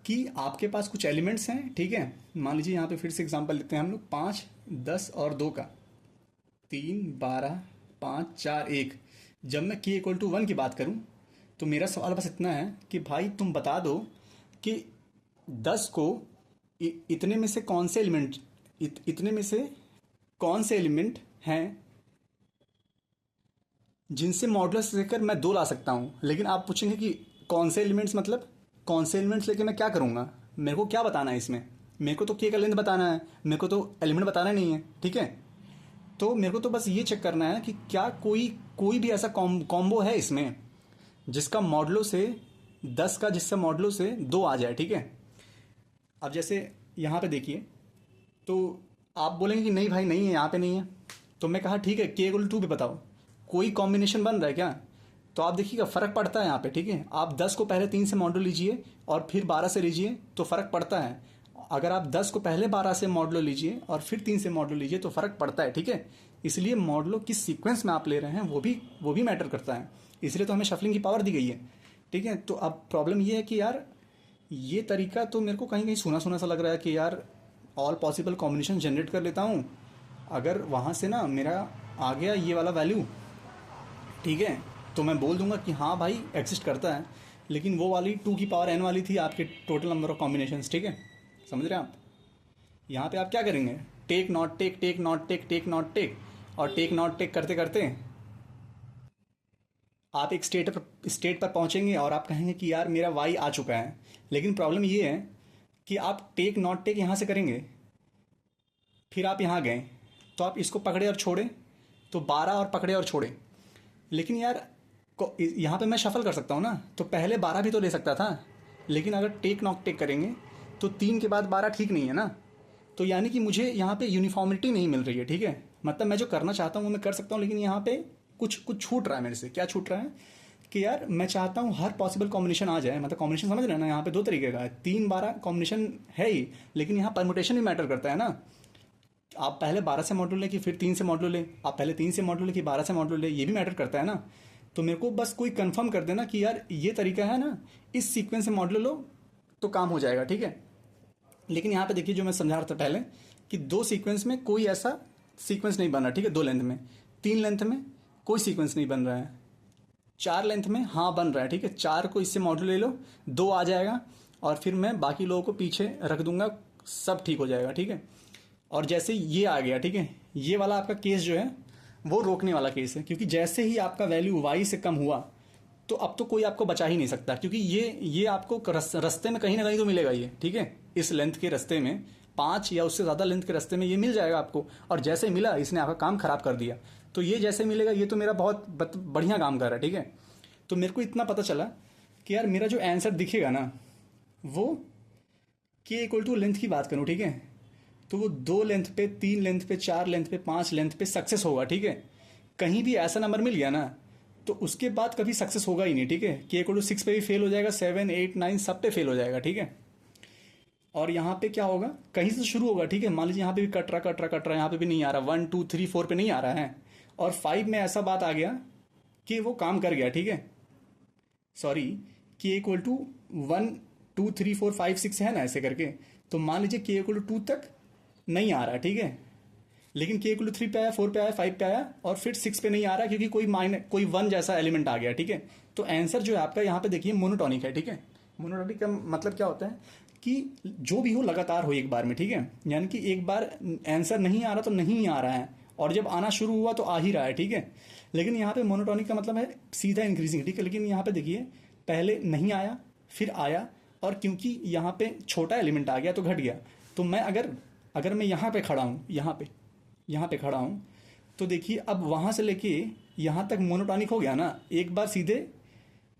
कि आपके पास कुछ एलिमेंट्स हैं। ठीक है, मान लीजिए यहाँ पे फिर से एग्जांपल लेते हैं हम लोग, 5, 10 और 2 का, 3, 12, 5 4 1। जब मैं k इक्वल टू 1 की बात करूं तो मेरा सवाल बस इतना है कि भाई तुम बता दो कि 10 को इतने में से कौन से एलिमेंट इतने में से कौन से एलिमेंट हैं जिनसे मॉडुलस लेकर मैं 2 ला सकता हूं। लेकिन आप पूछेंगे कि कौन से एलिमेंट्स, मतलब कौन से एलिमेंट्स लेके मैं क्या करूंगा, मेरे को क्या बताना है इसमें। मेरे को तो k का लेंथ बताना है, मेरे को तो एलिमेंट बताना नहीं है, ठीक है। तो मेरे को तो बस ये चेक करना है कि क्या कोई भी ऐसा कॉम्बो है इसमें जिसका मॉडुलो से 10 का जिससे मॉडुलो से 2 आ जाए, ठीक है। अब जैसे यहाँ पे देखिए, तो आप बोलेंगे कि नहीं भाई नहीं है, यहाँ पे नहीं है। तो मैं कहा ठीक है k इक्वल टू पे बताओ कोई कॉम्बिनेशन बन रहा है क्या। तो आप देखिएगा फ़र्क पड़ता है यहाँ पे, ठीक है। आप 10 को पहले 3 से मॉडुलो लीजिए और फिर 12 से लीजिए तो फ़र्क पड़ता है। अगर आप 10 को पहले 12 से मॉडुलो लीजिए और फिर 3 से मॉडुलो लीजिए तो फ़र्क पड़ता है, ठीक है। इसलिए मॉडुलो किस सीक्वेंस में आप ले रहे हैं वो भी मैटर करता है। इसलिए तो हमें शफलिंग की पावर दी गई है, ठीक है। तो अब प्रॉब्लम ये है कि यार ये तरीका तो मेरे को कहीं कहीं सुना सुना सा लग रहा है कि यार ऑल पॉसिबल कॉम्बिनेशन जनरेट कर लेता हूँ, अगर वहाँ से ना मेरा आ गया ये वाला वैल्यू, ठीक है, तो मैं बोल दूंगा कि हाँ भाई एग्जिस्ट करता है। लेकिन वो वाली 2 की पावर n वाली थी आपके टोटल नंबर ऑफ कॉम्बिनेशंस, ठीक है। समझ रहे हैं आप। यहाँ पे आप क्या करेंगे, take not take take not take take not take, और टेक नॉट टेक करते करते आप एक स्टेट पर पहुँचेंगे और आप कहेंगे कि यार मेरा y आ चुका है। लेकिन प्रॉब्लम ये है कि आप टेक नॉट टेक यहाँ से करेंगे, फिर आप यहाँ गए तो आप इसको पकड़े और छोड़े तो 12 और पकड़े और छोड़े। लेकिन यार यहाँ पे मैं शफल कर सकता हूँ ना, तो पहले 12 भी तो ले सकता था। लेकिन अगर टेक नॉक टेक करेंगे तो 3 के बाद 12 ठीक नहीं है ना। तो यानी कि मुझे यहाँ पे यूनिफॉर्मिटी नहीं मिल रही है, ठीक है। मतलब मैं जो करना चाहता हूँ वो मैं कर सकता हूँ, लेकिन यहाँ पे कुछ छूट रहा है मेरे से। क्या छूट रहा है कि यार मैं चाहता हूँ हर पॉसिबल कॉम्बिनेशन आ जाए। मतलब कॉम्बिनेशन समझ रहे हैं ना, यहाँ पे 2 तरीके का है, 3 12 कॉम्बिनेशन है ही, लेकिन यहाँ परमुटेशन भी मैटर करता है ना। आप पहले 12 से मॉडुलो ले कि फिर 3 से मॉडुलो ले, आप पहले 3 से मॉडुलो ले कि 12 से मॉडुलो ले, ये भी मैटर करता है ना। तो मेरे को बस कोई कंफर्म कर देना कि यार ये तरीका है ना, इस सीक्वेंस से मॉडुलो लो तो काम हो जाएगा, ठीक है। लेकिन यहाँ पे देखिए जो मैं समझा रहा था पहले कि 2 सीक्वेंस में कोई ऐसा सीक्वेंस नहीं बन रहा, ठीक है। 2 लेंथ में, 3 लेंथ में कोई सीक्वेंस नहीं बन रहा है, 4 लेंथ में हाँ बन रहा है, ठीक है। 4 को इससे मॉडुलो ले लो, 2 आ जाएगा और फिर मैं बाकी लोगों को पीछे रख दूंगा, सब ठीक हो जाएगा, ठीक है। और जैसे ये आ गया, ठीक है, ये वाला आपका केस जो है वो रोकने वाला केस है, क्योंकि जैसे ही आपका वैल्यू y से कम हुआ तो अब तो कोई आपको बचा ही नहीं सकता, क्योंकि ये आपको रास्ते में कहीं ना कहीं तो मिलेगा ये, ठीक है। इस लेंथ के रास्ते में 5 या उससे ज़्यादा लेंथ के रास्ते में ये मिल जाएगा आपको। और जैसे मिला इसने आपका काम खराब कर दिया। तो ये जैसे मिलेगा ये तो मेरा बहुत बढ़िया काम कर रहा है, ठीक है। तो मेरे को इतना पता चला कि यार मेरा जो आंसर दिखेगा ना वो k इक्वल टू लेंथ की बात करूँ, ठीक है, तो वो 2 लेंथ पे, 3 लेंथ पे, 4 लेंथ पे, 5 लेंथ पे सक्सेस होगा, ठीक है। कहीं भी ऐसा नंबर मिल गया ना तो उसके बाद कभी सक्सेस होगा ही नहीं, ठीक है। k इक्वल टू 6 पे भी फेल हो जाएगा, 7 8 9 सब पे फेल हो जाएगा, ठीक है। और यहाँ पे क्या होगा, कहीं से शुरू होगा, ठीक है। मान लीजिए यहाँ पे भी कट रहा, यहाँ पे भी नहीं आ रहा, 1 2 3 4 पे नहीं आ रहा है, और 5 में ऐसा बात आ गया कि वो काम कर गया, ठीक है। सॉरी, k इक्वल टू 1 2 3 4 5 6 है ना, ऐसे करके। तो मान लीजिए k इक्वल टू 2 तक नहीं आ रहा, ठीक है। लेकिन k इक्वल टू 3 पे आया, 4 पे आया, 5 पे आया और फिर 6 पे नहीं आ रहा, क्योंकि कोई 1 जैसा एलिमेंट आ गया, ठीक है। तो आंसर जो है आपका यहाँ पे देखिए मोनोटॉनिक है, ठीक है। मोनोटॉनिक का मतलब क्या होता है कि जो भी हो लगातार हो एक बार में, ठीक है। यानी कि एक बार आंसर नहीं आ रहा तो नहीं आ रहा है, और जब आना शुरू हुआ तो आ ही रहा है, ठीक है। लेकिन यहाँ पे मोनोटॉनिक का मतलब है सीधा इंक्रीजिंग, ठीक है। लेकिन यहाँ पे देखिए पहले नहीं आया फिर आया, और क्योंकि यहाँ पे छोटा एलिमेंट आ गया तो घट गया। तो मैं अगर मैं यहाँ पे खड़ा हूँ, यहाँ पे खड़ा हूँ, तो देखिए अब वहाँ से लेके यहाँ तक मोनोटॉनिक हो गया ना। एक बार सीधे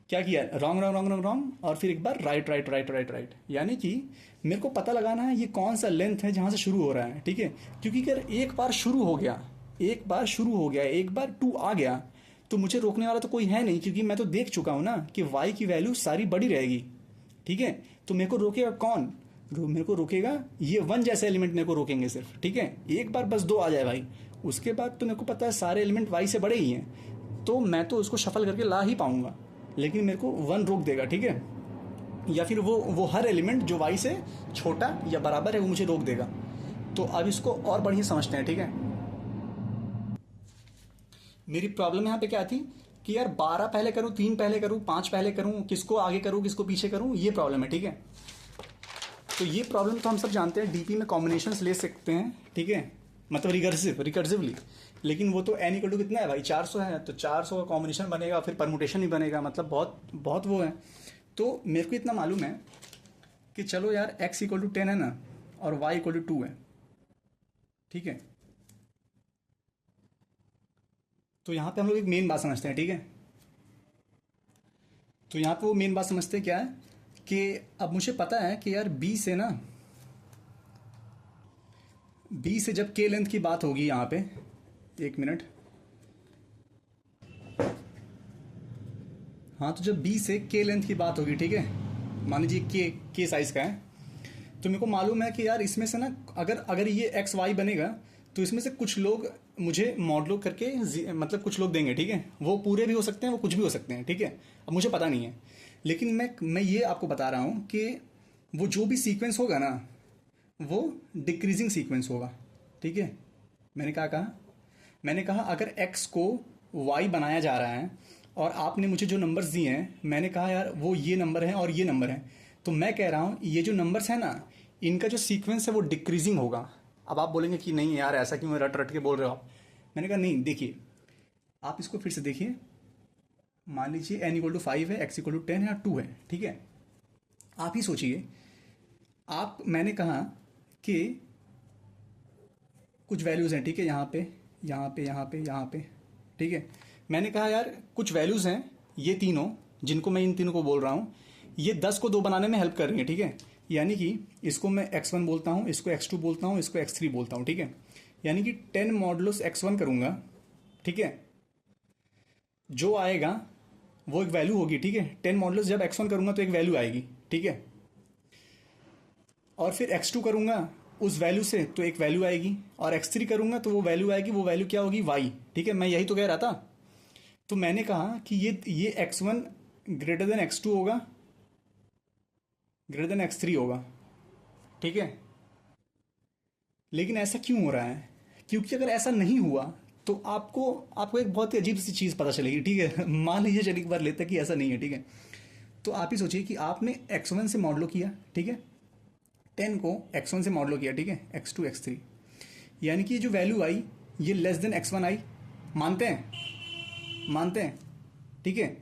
क्या किया, wrong wrong wrong wrong wrong, और फिर एक बार right right right right right. यानी कि मेरे को पता लगाना है ये कौन सा लेंथ है जहाँ से शुरू हो रहा है, ठीक है। क्योंकि अगर एक बार शुरू हो गया, एक बार 2 आ गया तो मुझे रोकने वाला तो कोई है नहीं, क्योंकि मैं तो देख चुका हूँ ना कि y की वैल्यू सारी बड़ी रहेगी, ठीक है। तो मेरे को रोकेगा कौन, मेरे को रोकेगा ये 1 जैसे एलिमेंट मेरे को रोकेंगे सिर्फ, ठीक है। एक बार बस 2 आ जाए भाई, उसके बाद तो मेरे को पता है सारे एलिमेंट y से बड़े ही हैं, तो मैं तो उसको शफल करके ला ही पाऊंगा। लेकिन मेरे को 1 रोक देगा, ठीक है। या फिर वो हर एलिमेंट जो y से छोटा या बराबर है वो मुझे रोक देगा। तो अब इसको और बढ़िया समझते हैं, ठीक है। मेरी प्रॉब्लम यहाँ पे क्या थी कि यार 12 पहले करूँ, 3 पहले करूँ, 5 पहले करूँ, किसको आगे करूँ किसको पीछे करूँ, ये प्रॉब्लम है। ठीक है, तो ये प्रॉब्लम तो हम सब जानते हैं, डीपी में कॉम्बिनेशंस ले सकते हैं। ठीक है, मतलब रिकर्सिवली। लेकिन वो तो एन इक्वल टू कितना है भाई, 400 है, तो 400 का कॉम्बिनेशन बनेगा, फिर परमुटेशन ही बनेगा, मतलब बहुत बहुत वो है। तो मेरे को इतना मालूम है कि चलो यार x इक्वल टू 10 है ना, और y इक्वल टू 2 है। ठीक है, तो यहाँ पे हम लोग एक मेन बात समझते हैं। ठीक है, तो यहाँ पे वो मेन बात समझते हैं क्या है कि अब मुझे पता है कि यार b से ना, b से जब k लेंथ की बात होगी यहाँ पे, एक मिनट, हाँ, तो जब b से k लेंथ की बात होगी, ठीक है, मान लीजिए k साइज का है, तो मेरे को मालूम है कि यार इसमें से ना अगर अगर ये एक्स वाई बनेगा तो इसमें से कुछ लोग मुझे मॉडलो करके मतलब कुछ लोग देंगे। ठीक है, वो पूरे भी हो सकते हैं, वो कुछ भी हो सकते हैं। ठीक है, अब मुझे पता नहीं है, लेकिन मैं ये आपको बता रहा हूँ कि वो जो भी सीक्वेंस होगा ना, वो डिक्रीजिंग सीक्वेंस होगा। ठीक है, मैंने कहा अगर एक्स को वाई बनाया जा रहा है और आपने मुझे जो नंबर्स दिए हैं, मैंने कहा यार वो ये नंबर है और ये नंबर है, तो मैं कह रहा हूँ ये जो नंबर्स है ना, इनका जो सीक्वेंस है वो डिक्रीजिंग होगा। अब आप बोलेंगे कि नहीं यार ऐसा क्यों रट रट के बोल रहे हो आप। मैंने कहा नहीं, देखिए आप इसको फिर से देखिए, मान लीजिए एन इक्वल टू 5 है, एक्स इक्वल टू 10 है और 2 है। ठीक है, आप ही सोचिए, मैंने कहा कि कुछ वैल्यूज़ हैं। ठीक है, यहाँ पे यहाँ पे यहाँ पे यहाँ पे। ठीक है, मैंने कहा यार कुछ वैल्यूज़ हैं, ये तीनों जिनको मैं इन तीनों को बोल रहा हूँ, ये 10 को 2 बनाने में हेल्प कर रही है। ठीक है, यानी कि इसको मैं x1 बोलता हूँ, इसको x2 बोलता हूँ, इसको x3 बोलता हूँ। ठीक है, यानी कि 10 मॉडुलस x1 करूँगा। ठीक है, जो आएगा वो एक वैल्यू होगी। ठीक है, 10 मॉडुलस जब x1 करूँगा तो एक वैल्यू आएगी। ठीक है, और फिर x2 करूँगा उस वैल्यू से तो एक वैल्यू आएगी, और x3 करूँगा तो वो वैल्यू आएगी, वो वैल्यू क्या होगी, y। ठीक है, मैं यही तो कह रहा था। तो मैंने कहा कि ये x1 ग्रेटर देन x2 होगा, ग्रेटर देन x3 होगा। ठीक है, लेकिन ऐसा क्यों हो रहा है, क्योंकि अगर ऐसा नहीं हुआ तो आपको आपको एक बहुत ही अजीब सी चीज़ पता चलेगी। ठीक है, मान लीजिए चलिए एक बार लेते हैं कि ऐसा नहीं है। ठीक है, तो आप ही सोचिए कि आपने x1 से मॉडलो किया। ठीक है, 10 को x1 से मॉडलो किया। ठीक है, x2 x3, यानी कि जो वैल्यू आई ये लेस देन x1 आई, मानते हैं। ठीक है,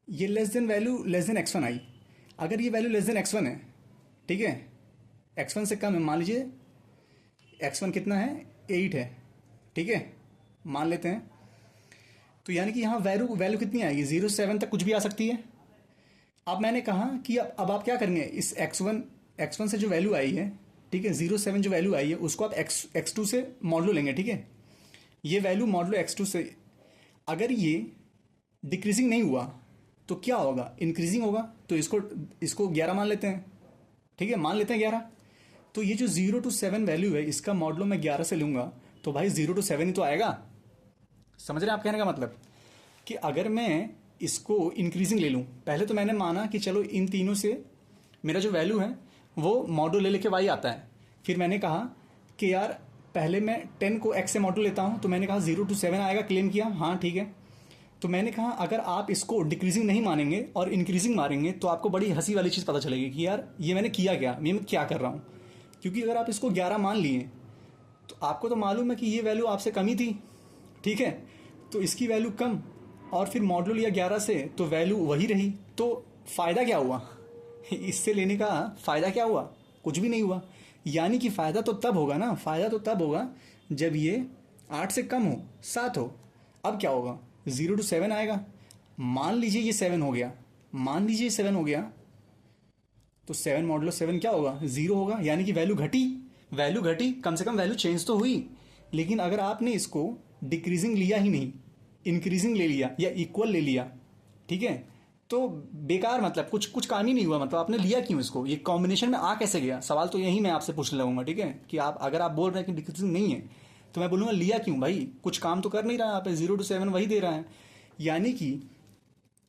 ये लेस देन x1 आई। अगर ये वैल्यू लेस देन x1 है, ठीक है, x1 से कम है, मान लीजिए x1 कितना है, 8 है। ठीक है, मान लेते हैं, तो यानी कि यहाँ वैल्यू कितनी आएगी, 0 से 7 तक कुछ भी आ सकती है। अब मैंने कहा कि अब आप क्या करेंगे, इस x1 से जो वैल्यू आई है, ठीक है, 0 7 जो वैल्यू आई है उसको आप x2 से मॉडलो लेंगे। ठीक है, ये वैल्यू मॉडलो x2 से, अगर ये डिक्रीजिंग नहीं हुआ तो क्या होगा, इंक्रीजिंग होगा। तो इसको 11 मान लेते हैं। ठीक है, मान लेते हैं 11। तो ये जो 0 to 7 वैल्यू है, इसका मॉडलो मैं 11 से लूँगा तो भाई 0 to 7 ही तो आएगा। समझ रहे हैं आप कहने का मतलब, कि अगर मैं इसको इंक्रीजिंग ले लूँ, पहले तो मैंने माना कि चलो इन तीनों से मेरा जो वैल्यू है वो मॉडल ले लेके वाई आता है। फिर मैंने कहा कि यार पहले मैं 10 को x से मॉडल लेता हूँ, तो मैंने कहा 0 to 7 आएगा, क्लेम किया, हाँ ठीक है। तो मैंने कहा अगर आप इसको डिक्रीजिंग नहीं मानेंगे और इंक्रीजिंग मारेंगे तो आपको बड़ी हंसी वाली चीज़ पता चलेगी कि यार ये मैंने किया क्या, मैं क्या कर रहा हूँ। क्योंकि अगर आप इसको 11 मान लिए तो आपको तो मालूम है कि ये वैल्यू आपसे कम ही थी। ठीक है, तो इसकी वैल्यू कम और फिर मॉडलो लिया 11 से तो वैल्यू वही रही, तो फ़ायदा क्या हुआ इससे लेने का, फ़ायदा क्या हुआ, कुछ भी नहीं हुआ। यानी कि फ़ायदा तो तब होगा ना, फ़ायदा तो तब होगा जब ये 8 से कम हो, 7 हो। अब क्या होगा, 0 to 7 आएगा। मान लीजिए ये 7 हो गया, तो 7 मॉडलो 7 क्या होगा, 0 होगा। यानी कि वैल्यू घटी, कम से कम वैल्यू चेंज तो हुई। लेकिन अगर आपने इसको डिक्रीजिंग लिया ही नहीं, इंक्रीजिंग ले लिया या इक्वल ले लिया, ठीक है, तो बेकार, मतलब कुछ काम ही नहीं हुआ। मतलब आपने लिया क्यों इसको, ये कॉम्बिनेशन में आ कैसे गया, सवाल तो यही मैं आपसे पूछने लगूंगा। ठीक है, कि अगर आप बोल रहे हैं कि डिक्रीजिंग नहीं है तो मैं बोलूँगा लिया क्यों भाई, कुछ काम तो कर नहीं रहा है, आप 0 to 7 वही दे रहा है। यानी कि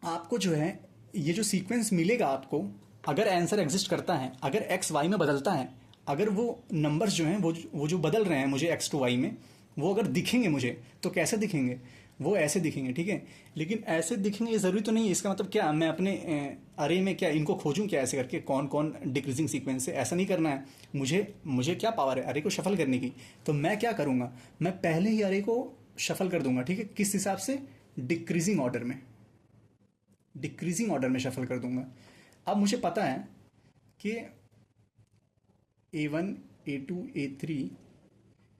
आपको जो है ये जो सीक्वेंस मिलेगा आपको, अगर आंसर एग्जिस्ट करता है, अगर एक्स वाई में बदलता है, अगर वो नंबर्स जो हैं वो जो बदल रहे हैं मुझे एक्स टू वाई में, वो अगर दिखेंगे मुझे, तो कैसे दिखेंगे, वो ऐसे दिखेंगे, ठीक है। लेकिन ऐसे दिखेंगे ये ज़रूरी तो नहीं है। इसका मतलब क्या मैं अपने अरे में क्या इनको खोजूं क्या ऐसे करके कौन कौन डिक्रीजिंग सीक्वेंस है? ऐसा नहीं करना है मुझे। मुझे क्या पावर है अरे को शफल करने की? तो मैं क्या करूंगा, मैं पहले ही अरे को शफल कर दूंगा, ठीक है। किस हिसाब से? डिक्रीजिंग ऑर्डर में, डिक्रीजिंग ऑर्डर में शफल कर दूंगा। अब मुझे पता है कि A1 A2 A3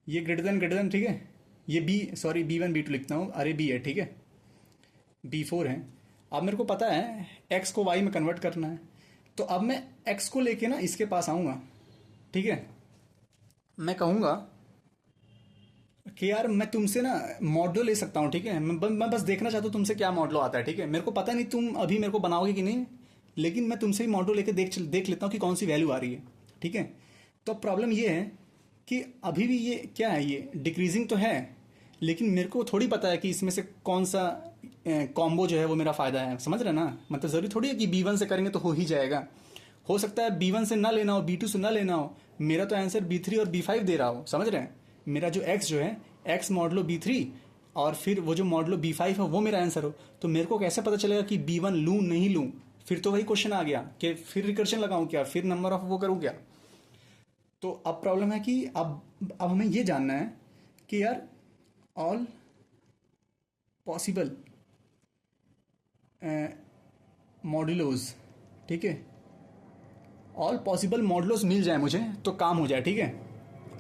ये ग्रेटर देन, ठीक है। ये B1 B2 लिखता हूँ, अरे B है, ठीक है। B4 है। अब मेरे को पता है x को y में कन्वर्ट करना है, तो अब मैं x को लेके ना इसके पास आऊँगा, ठीक है। मैं कहूँगा कि यार मैं तुमसे ना मॉडलो ले सकता हूँ, ठीक है। मैं बस देखना चाहता हूँ तुमसे क्या मॉडलो आता है, ठीक है। मेरे को पता नहीं तुम अभी मेरे को बनाओगे कि नहीं, लेकिन मैं तुमसे ही मॉडलो लेके देख लेता हूँ कि कौन सी वैल्यू आ रही है, ठीक है। तो प्रॉब्लम ये है कि अभी भी ये क्या है, ये डिक्रीजिंग तो है, लेकिन मेरे को थोड़ी पता है कि इसमें से कौन सा कॉम्बो जो है वो मेरा फ़ायदा है, समझ रहे ना। मतलब ज़रूरी थोड़ी है कि B1 से करेंगे तो हो ही जाएगा। हो सकता है B1 से ना लेना हो, B2 से ना लेना हो। मेरा तो आंसर B3 और B5 दे रहा हो, समझ रहे हैं। मेरा जो x जो है x मॉडलो B3 और फिर वो जो मॉडलो B5 है वो मेरा आंसर हो, तो मेरे को कैसे पता चलेगा कि B1 लूँ नहीं लूँ? फिर तो वही क्वेश्चन आ गया कि फिर रिकर्शन लगाऊं क्या, फिर नंबर ऑफ वो करूँ क्या। तो अब प्रॉब्लम है कि अब हमें ये जानना है कि यार ऑल पॉसिबल मॉड्यूलोज, ठीक है। ऑल पॉसिबल मॉडलोस मिल जाए मुझे तो काम हो जाए, ठीक है।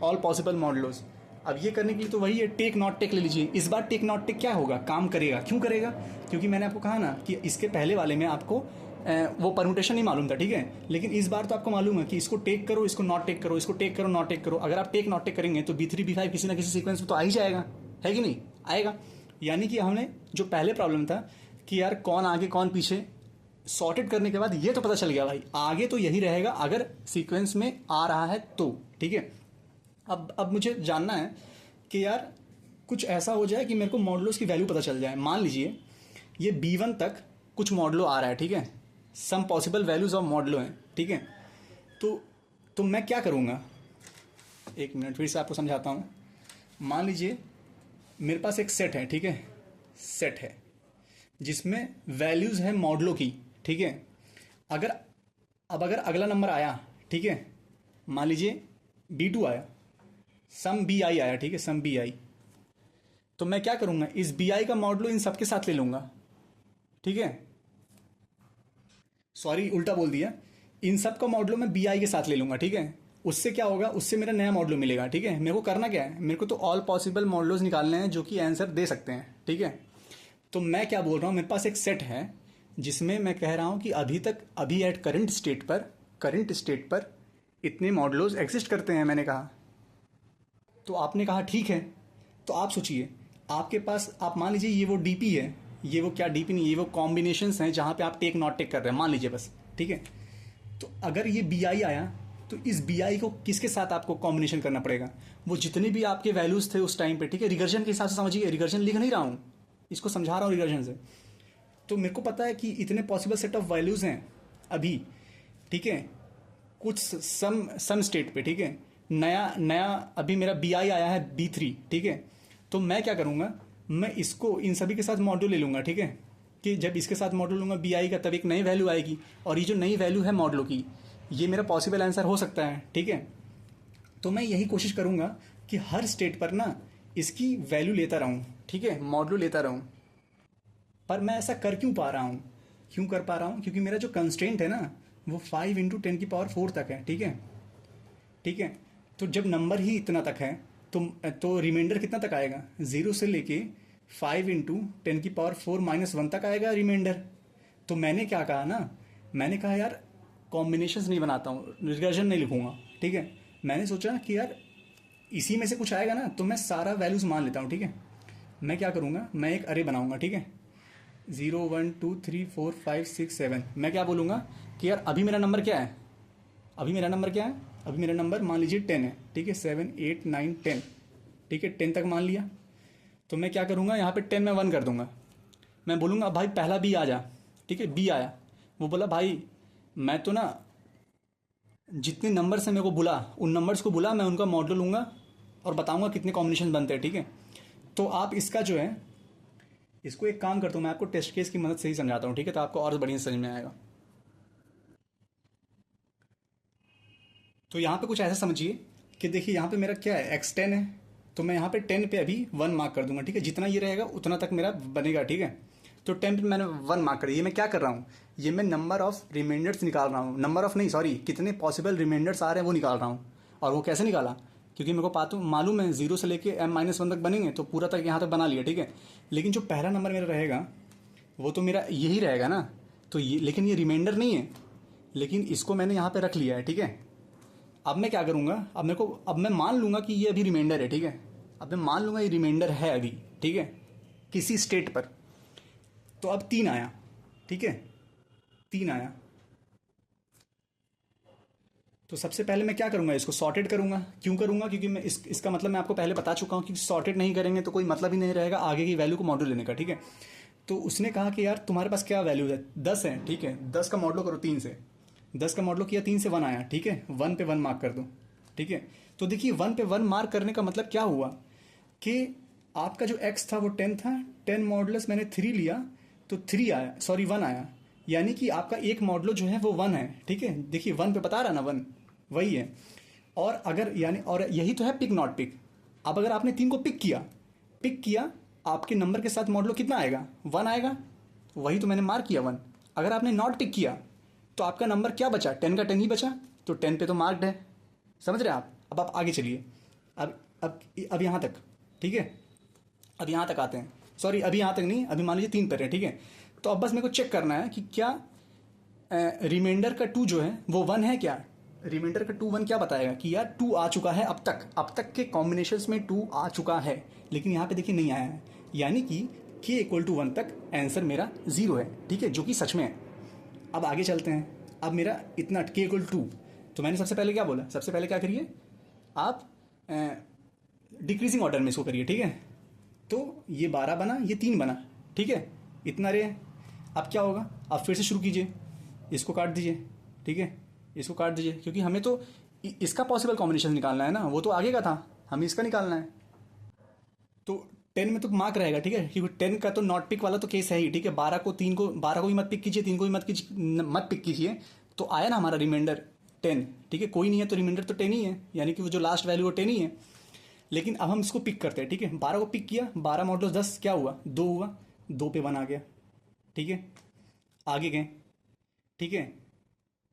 ऑल पॉसिबल मॉडलोस। अब ये करने के लिए तो वही है, टेक नॉट टेक ले लीजिए। इस बार टेक नॉट टेक क्या होगा, काम करेगा। क्यों करेगा? क्योंकि मैंने आपको कहा ना कि इसके पहले वाले में आपको वो परमुटेशन नहीं मालूम था, ठीक है। लेकिन इस बार तो आपको मालूम है कि इसको टेक करो, इसको नॉट टेक करो, इसको टेक करो, नॉट टेक करो। अगर आप टेक नॉट टेक करेंगे तो B3 B5 किसी ना किसी सीक्वेंस में तो आ ही जाएगा, है कि नहीं? आएगा। यानी कि हमने जो पहले प्रॉब्लम था कि यार कौन आगे कौन पीछे, सॉर्टेड करने के बाद ये तो पता चल गया भाई आगे तो यही रहेगा अगर सीक्वेंस में आ रहा है तो, ठीक है। अब मुझे जानना है कि यार कुछ ऐसा हो जाए कि मेरे को मॉडलोस की वैल्यू पता चल जाए। मान लीजिए ये B1 तक कुछ मॉडलो आ रहा है, ठीक है। सम पॉसिबल वैल्यूज ऑफ मॉडलो हैं, ठीक है। तो मैं क्या करूँगा, एक मिनट फिर से आपको समझाता हूँ। मान लीजिए मेरे पास एक सेट है, ठीक है। सेट है जिसमें वैल्यूज़ है मॉडलो की, ठीक है। अगर अगला नंबर आया, ठीक है। मान लीजिए B2 आया, सम BI आया, ठीक है, सम BI। तो मैं क्या करूँगा, इस BI का मॉडलो इन सबके साथ ले लूँगा, ठीक है। सॉरी उल्टा बोल दिया, इन सब का मॉडलो मैं BI के साथ ले लूँगा, ठीक है। उससे क्या होगा, उससे मेरा नया मॉडलो मिलेगा, ठीक है। मेरे को करना क्या है, मेरे को तो ऑल पॉसिबल मॉडलोज निकालने हैं जो कि आंसर दे सकते हैं, ठीक है। तो मैं क्या बोल रहा हूँ, मेरे पास एक सेट है जिसमें मैं कह रहा हूँ कि अभी एट करंट स्टेट पर इतने मॉडलोज एग्जिस्ट करते हैं, मैंने कहा। तो आपने कहा ठीक है। तो आप सोचिए आपके पास, आप मान लीजिए ये वो DP है, ये वो क्या DP नहीं, ये वो कॉम्बिनेशंस हैं जहाँ पे आप टेक नॉट टेक कर रहे हैं, मान लीजिए बस, ठीक है। तो अगर ये BI आया तो इस BI को किसके साथ आपको कॉम्बिनेशन करना पड़ेगा, वो जितने भी आपके वैल्यूज़ थे उस टाइम पे, ठीक है। रिकर्जन के हिसाब से समझिए, रिकर्जन लिख नहीं रहा हूँ, इसको समझा रहा हूँ रिकर्जन से। तो मेरे को पता है कि इतने पॉसिबल सेट ऑफ वैल्यूज़ हैं अभी, ठीक है, कुछ सम स्टेट पे, ठीक है। नया अभी मेरा BI आया है B3, ठीक है। तो मैं क्या करूँगा, मैं इसको इन सभी के साथ मॉड्यूल ले लूँगा, ठीक है। कि जब इसके साथ मॉड्यूल लूँगा BI का तब एक नई वैल्यू आएगी, और ये जो नई वैल्यू है मॉडलो की, ये मेरा पॉसिबल आंसर हो सकता है, ठीक है। तो मैं यही कोशिश करूँगा कि हर स्टेट पर ना इसकी वैल्यू लेता रहूँ, ठीक है, मॉडलो लेता रहूँ। पर मैं ऐसा कर क्यों पा रहा हूँ, क्यों कर पा रहा हूँ? क्योंकि मेरा जो कंस्ट्रेंट है ना वो 5 × 10⁴ तक है, ठीक है, ठीक है। तो जब नंबर ही इतना तक है तो रिमाइंडर कितना तक आएगा, 0 से लेके 5 × 10⁴ -1 तक आएगा रिमाइंडर। तो मैंने क्या कहा ना, मैंने कहा यार कॉम्बिनेशंस नहीं बनाता हूँ, रिकर्जन नहीं लिखूंगा, ठीक है। मैंने सोचा कि यार इसी में से कुछ आएगा ना तो मैं सारा वैल्यूज़ मान लेता हूँ, ठीक है। मैं क्या करूँगा, मैं एक अरे बनाऊँगा, ठीक है। 0 1 2 3 4 5 6 7। मैं क्या बोलूँगा कि यार अभी मेरा नंबर क्या है, अभी मेरा नंबर मान लीजिए 10 है, ठीक है। 7 8 9 10, ठीक है, 10 तक मान लिया। तो मैं क्या करूँगा, यहाँ पे 10 में 1 कर दूंगा। मैं बोलूँगा भाई पहला B आ जा, ठीक है। B आया, वो बोला भाई मैं तो ना जितने नंबर से मेरे को बुला, उन नंबर्स को बुला, मैं उनका मॉडल लूँगा और बताऊँगा कितने कॉम्बिनेशन बनते हैं, ठीक है। तो आप इसका जो है इसको एक काम करता हूँ, मैं आपको टेस्ट केस की मदद से ही समझाता हूँ, ठीक है, तो आपको और बढ़िया समझ में आएगा। तो यहाँ पे कुछ ऐसा समझिए कि देखिए यहाँ पे मेरा क्या है, x10 है, तो मैं यहाँ पे 10 पे अभी 1 मार्क कर दूंगा, ठीक है, जितना ये रहेगा उतना तक मेरा बनेगा, ठीक है। तो 10 पे मैंने 1 मार्क कर दिया। ये मैं क्या कर रहा हूँ, ये मैं नंबर ऑफ रिमाइंडर्स निकाल रहा हूँ, नंबर ऑफ नहीं सॉरी, कितने पॉसिबल रिमाइंडर्स आ रहे हैं वो निकाल रहा हूँ। और वो कैसे निकाला, क्योंकि मेरे को मालूम है 0 से लेके m-1 तक बनेंगे, तो पूरा तक यहाँ तक बना लिया, ठीक है। लेकिन जो पहला नंबर मेरा रहेगा वो तो मेरा यही रहेगा ना, तो ये लेकिन ये रिमाइंडर नहीं है, लेकिन इसको मैंने यहाँ पे रख लिया है, ठीक है। अब मैं क्या करूँगा, अब मैं मान लूँगा कि ये अभी रिमाइंडर है, ठीक है। अब मैं मान लूँगा ये रिमाइंडर है अभी, ठीक है, किसी स्टेट पर। तो अब 3 आया, ठीक है, 3 आया। तो सबसे पहले मैं क्या करूँगा, इसको सॉर्टेड करूँगा। क्यों करूँगा, क्योंकि मैं इसका मतलब मैं आपको पहले बता चुका हूँ कि सॉर्टेड नहीं करेंगे तो कोई मतलब ही नहीं रहेगा आगे की वैल्यू को मॉड्यूल लेने का, ठीक है। तो उसने कहा कि यार तुम्हारे पास क्या वैल्यू है, 10 है, ठीक है, 10 का मॉडलो करो 3 से, 10 का मॉडलो किया 3 से 1 आया, ठीक है, 1 पे 1 मार्क कर दो, ठीक है। तो देखिए 1 पे 1 मार्क करने का मतलब क्या हुआ कि आपका जो x था वो 10 था, 10 मॉडुलस मैंने 3 लिया तो 3 आया, सॉरी 1 आया, यानी कि आपका एक मॉडलो जो है वो 1 है, ठीक है। देखिए 1 पे बता रहा ना 1 वही है। और अगर यानी और यही तो है पिक नॉट पिक। अब अगर आपने 3 को पिक किया आपके नंबर के साथ मॉडलो कितना आएगा, 1 आएगा, वही तो मैंने मार्क किया 1। अगर आपने नॉट पिक किया तो आपका नंबर क्या बचा, 10 का 10 ही बचा, तो 10 पे तो मार्क्ड है, समझ रहे हैं आप। अब आप आगे चलिए, अब यहाँ तक, ठीक है, अब यहाँ तक आते हैं, सॉरी अभी यहाँ तक नहीं, अभी मान लीजिए 3 पर है, ठीक है। तो अब बस मेरे को चेक करना है कि क्या रिमाइंडर का 2 जो है वो 1 है क्या, रिमाइंडर का 2 1 क्या बताएगा कि यार 2 आ चुका है, अब तक के कॉम्बिनेशंस में 2 आ चुका है, लेकिन यहाँ पे देखिए नहीं आया है, यानी कि k इक्वल टू 1 तक आंसर मेरा 0 है, ठीक है, जो कि सच में है। अब आगे चलते हैं, अब मेरा इतना k इक्वल टू, तो मैंने सबसे पहले क्या बोला, सबसे पहले क्या करिए आप डिक्रीजिंग ऑर्डर में इसको करिए, ठीक है। तो ये 12 बना, ये 3 बना, ठीक है, इतना रहे। अब क्या होगा, आप फिर से शुरू कीजिए, इसको काट दीजिए, ठीक है, इसको काट दीजिए, क्योंकि हमें तो इसका पॉसिबल कॉम्बिनेशन निकालना है ना, वो तो आगे का था, हमें इसका निकालना है। तो 10 में तो मार्क रहेगा, ठीक है, क्योंकि 10 का तो नॉट पिक वाला तो केस है ही, ठीक है। 12 को भी मत पिक कीजिए, 3 को भी मत पिक कीजिए, तो आया ना हमारा रिमाइंडर 10, ठीक है, कोई नहीं है तो रिमाइंडर तो 10 ही है, यानी कि वो जो लास्ट वैल्यू वो 10 ही है। लेकिन अब हम इसको पिक करते हैं, ठीक है, 12 को पिक किया, 12 मॉडल 10 क्या हुआ, 2 हुआ, 2 पे 1 आ गया, ठीक है। आगे गए, ठीक है,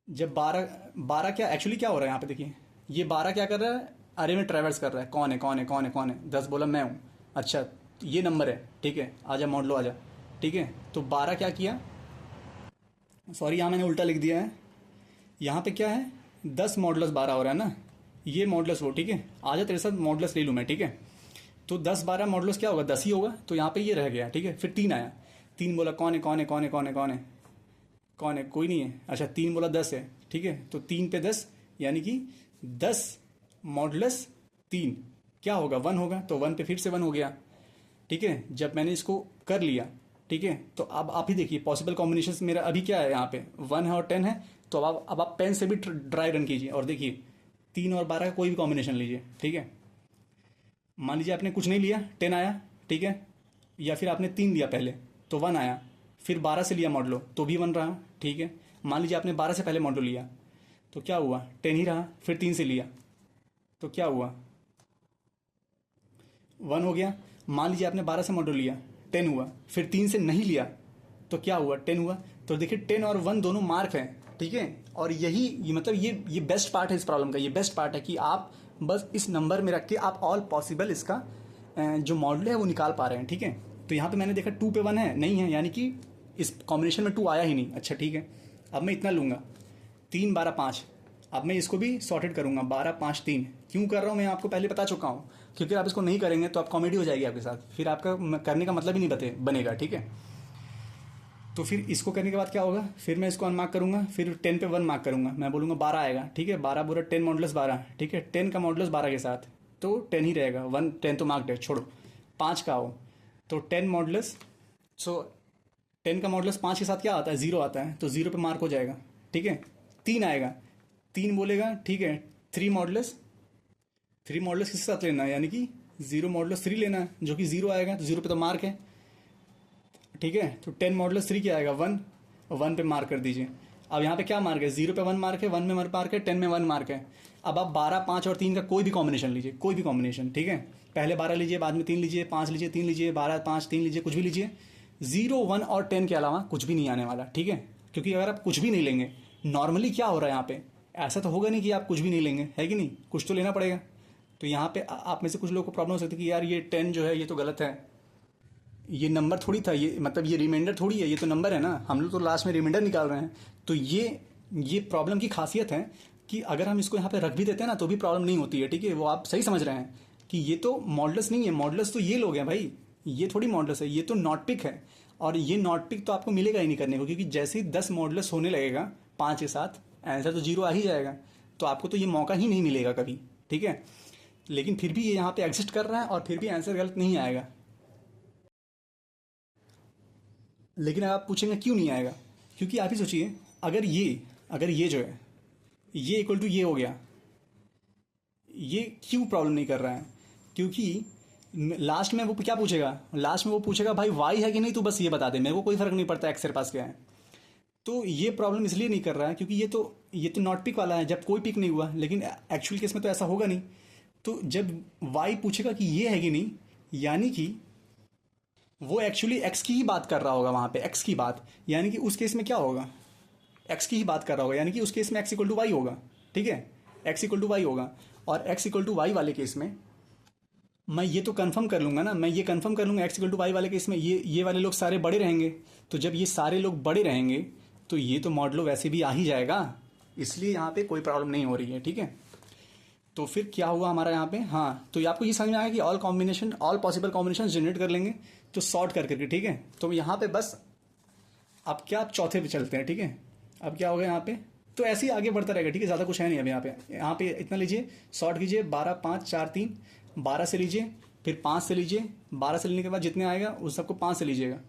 जब 12 क्या एक्चुअली क्या हो रहा है यहाँ पे देखिए, ये 12 क्या कर रहा है, अरे में ट्रैवर्स कर रहा है, कौन है कौन है कौन है कौन है, 10 बोला मैं हूँ, अच्छा ये नंबर है, ठीक है, आजा मॉडलो आजा, ठीक है। तो 12 क्या किया, सॉरी यहाँ मैंने उल्टा लिख दिया है, यहाँ पे क्या है 10 मॉडलस 12 हो रहा है ना, ये मॉडलस वो, ठीक है, आजा तेरे साथ मॉडलस ले लूँ मैं, ठीक है। तो 10 12 मॉडलस क्या होगा, 10 ही होगा, तो यहाँ पे ये रह गया, ठीक है। फिर 3 आया, 3 बोला कौन है कौन है कौन है कौन है कौन है कौन है, कोई नहीं है, अच्छा 3 बोला 10 है, ठीक है। तो 3 पे 10 यानी कि 10 मॉडलस 3 क्या होगा, 1 होगा, तो 1 पे फिर से 1 हो गया, ठीक है। जब मैंने इसको कर लिया, ठीक है, तो अब आप ही देखिए पॉसिबल कॉम्बिनेशन मेरा अभी क्या है, यहाँ पे 1 है और 10 है, तो अब आप पेन से भी ड्राई रन कीजिए और देखिए 3 और 12 का कोई भी कॉम्बिनेशन लीजिए, ठीक है। मान लीजिए आपने कुछ नहीं लिया, 10 आया, ठीक है, या फिर आपने 3 लिया पहले तो 1 आया, फिर 12 से लिया मॉडलो तो भी 1 रहा, ठीक है। मान लीजिए आपने 12 से पहले मॉडलो लिया तो क्या हुआ, 10 ही रहा, फिर 3 से लिया तो क्या हुआ, 1 हो गया। मान लीजिए आपने 12 से मॉडल लिया, 10 हुआ, फिर 3 से नहीं लिया तो क्या हुआ, 10 हुआ। तो देखिए 10 और 1 दोनों मार्क हैं, ठीक है। और यही मतलब ये बेस्ट पार्ट है इस प्रॉब्लम का, ये बेस्ट पार्ट है कि आप बस इस नंबर में रख के आप ऑल पॉसिबल इसका जो मॉडल है वो निकाल पा रहे हैं, ठीक है। तो यहाँ पे मैंने देखा 2 पे 1 है, नहीं है, यानी कि इस कॉम्बिनेशन में 2 आया ही नहीं, अच्छा ठीक है। अब मैं इतना लूँगा 3 12 5, अब मैं इसको भी सॉर्टेड करूँगा 12 5 3। क्यों कर रहा हूँ मैं आपको पहले बता चुका हूँ, क्योंकि आप इसको नहीं करेंगे तो आप कॉमेडी हो जाएगी आपके साथ, फिर आपका करने का मतलब ही नहीं बनेगा, ठीक है। तो फिर इसको करने के बाद क्या होगा, फिर मैं इसको अनमार्क करूँगा, फिर 10 पे 1 मार्क करूँगा, मैं बोलूँगा 12 आएगा, ठीक है। 12 बुरा 10 मॉडुलस 12, ठीक है, 10 का मॉडुलस 12 के साथ तो 10 ही रहेगा, 1 10 तो मार्क्ड है, छोड़ो। 5 का हो तो 10 मॉडुलस, सो 10 का मॉडुलस 5 के साथ क्या आता है, 0 आता है, तो 0 पे मार्क हो जाएगा, ठीक है। 3 आएगा, 3 बोलेगा, ठीक है, 3 मॉडुलस किसके साथ लेना है, यानी कि 0 मॉडुलस 3 लेना है, जो कि 0 आएगा, तो 0 पे तो मार्क है। ठीक है। तो 10 मॉडुलस 3 क्या आएगा, 1, 1 पे मार्क कर दीजिए। अब यहाँ पे क्या मार्क है, 0 पे 1 मार्क है, 1 में 1 मार्क है, 10 में 1 मार्क है। अब आप 12, 5 और 3 का कोई भी कॉम्बिनेशन लीजिए, कोई भी कॉम्बिनेशन, ठीक है। पहले 12 लीजिए, बाद में 3 लीजिए, 5 लीजिए, 3 लीजिए, 12, 5, 3 लीजिए, कुछ भी लीजिए। 0, 1 और 10 के अलावा कुछ भी नहीं आने वाला, ठीक है। क्योंकि अगर आप कुछ भी नहीं लेंगे, नॉर्मली क्या हो रहा है यहाँ पे, ऐसा तो होगा नहीं कि आप कुछ भी नहीं लेंगे, है कि नहीं, कुछ तो लेना पड़ेगा। तो यहाँ पे आप में से कुछ लोगों को प्रॉब्लम हो सकती है कि यार ये 10 जो है ये तो गलत है, ये नंबर थोड़ी था, ये मतलब ये रिमाइंडर थोड़ी है, ये तो नंबर है ना, हम लोग तो लास्ट में रिमाइंडर निकाल रहे हैं। तो ये प्रॉब्लम की खासियत है कि अगर हम इसको यहाँ पे रख भी देते हैं ना तो भी प्रॉब्लम नहीं होती है, ठीक है। वो आप सही समझ रहे हैं कि ये तो मॉडुलस नहीं है, मॉडुलस तो ये लोग हैं भाई, ये थोड़ी मॉडुलस है, ये तो नॉट पिक है। और ये नॉट पिक तो आपको मिलेगा ही नहीं करने को, क्योंकि जैसे ही 10 मॉडुलस होने लगेगा 5 के साथ, आंसर तो 0 आ ही जाएगा। तो आपको तो ये मौका ही नहीं मिलेगा कभी, ठीक है। लेकिन फिर भी ये यहाँ पे एग्जिस्ट कर रहा है और फिर भी आंसर गलत नहीं आएगा। लेकिन आप पूछेंगे क्यों नहीं आएगा, क्योंकि आप ही सोचिए, अगर ये जो है ये इक्वल टू ये हो गया, ये क्यों प्रॉब्लम नहीं कर रहा है, क्योंकि लास्ट में वो क्या पूछेगा, लास्ट में वो पूछेगा भाई वाई है कि नहीं, तू बस ये बता दे, मेरे को कोई फर्क नहीं पड़ता एक्स तेरे पास क्या है। तो ये प्रॉब्लम इसलिए नहीं कर रहा है क्योंकि ये तो नॉट पिक वाला है, जब कोई पिक नहीं हुआ। लेकिन एक्चुअल केस में तो ऐसा होगा नहीं। तो जब वाई पूछेगा कि ये है कि नहीं, यानी कि वो एक्चुअली एक्स की ही बात कर रहा होगा वहाँ पे, एक्स की बात, यानी कि उस केस में क्या होगा, एक्स की ही बात कर रहा होगा, यानी कि उस केस में एक्स इक्वल टू वाई होगा, ठीक है। एक्स इक्वल टू वाई होगा, और एक्स इक्वल टू वाई वाले केस में मैं ये तो कंफर्म कर लूंगा ना, मैं ये कंफर्म कर लूंगा एक्स इक्वल टू वाई वाले केस में ये वाले लोग सारे बड़े रहेंगे। तो जब ये सारे लोग बड़े रहेंगे तो ये तो मॉडलो वैसे भी आ ही जाएगा, इसलिए यहाँ पे कोई प्रॉब्लम नहीं हो रही है, ठीक है। तो फिर क्या हुआ हमारा यहाँ पे, हाँ, तो आपको ये समझ में आया कि ऑल पॉसिबल कॉम्बिनेशन जनरेट कर लेंगे तो सॉर्ट कर करके, ठीक है। तो यहाँ पे बस अब क्या, आप चौथे पे चलते हैं, ठीक है। अब क्या होगा यहाँ पे, तो ऐसे ही आगे बढ़ता रहेगा, ठीक है, ज़्यादा कुछ है नहीं। अब यहाँ पे इतना लीजिए, सॉर्ट कीजिए, 12, 5, 4, 3, 12 से लीजिए, फिर 5 से लीजिए, 12 से लेने के बाद जितने आएगा उस सबको 5 से लीजिएगा,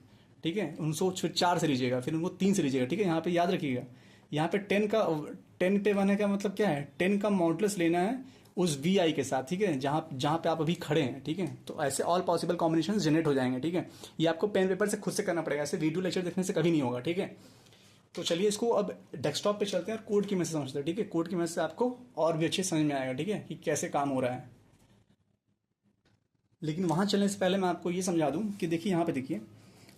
ठीक है। उनको फिर 4 से लीजिएगा, फिर उनको 3 से लीजिएगा, ठीक है। यहाँ पे याद रखिएगा, यहाँ पे 10 पे 1 है का मतलब क्या है, 10 का मॉडुलस लेना है उस वी आई के साथ, ठीक है, जहाँ जहाँ पे आप अभी खड़े हैं, ठीक है। तो ऐसे ऑल पॉसिबल कॉम्बिनेशन जनरेट हो जाएंगे, ठीक है। ये आपको पेन पेपर से खुद से करना पड़ेगा, ऐसे वीडियो लेक्चर देखने से कभी नहीं होगा, ठीक है। तो चलिए इसको अब डेस्कटॉप पे चलते हैं और कोड की मदद से समझते हैं, ठीक है। कोड की मदद से आपको और भी अच्छे समझ में आएगा, ठीक है, कि कैसे काम हो रहा है। लेकिन वहाँ चलने से पहले मैं आपको ये समझा दूँ कि देखिए यहाँ पे देखिए,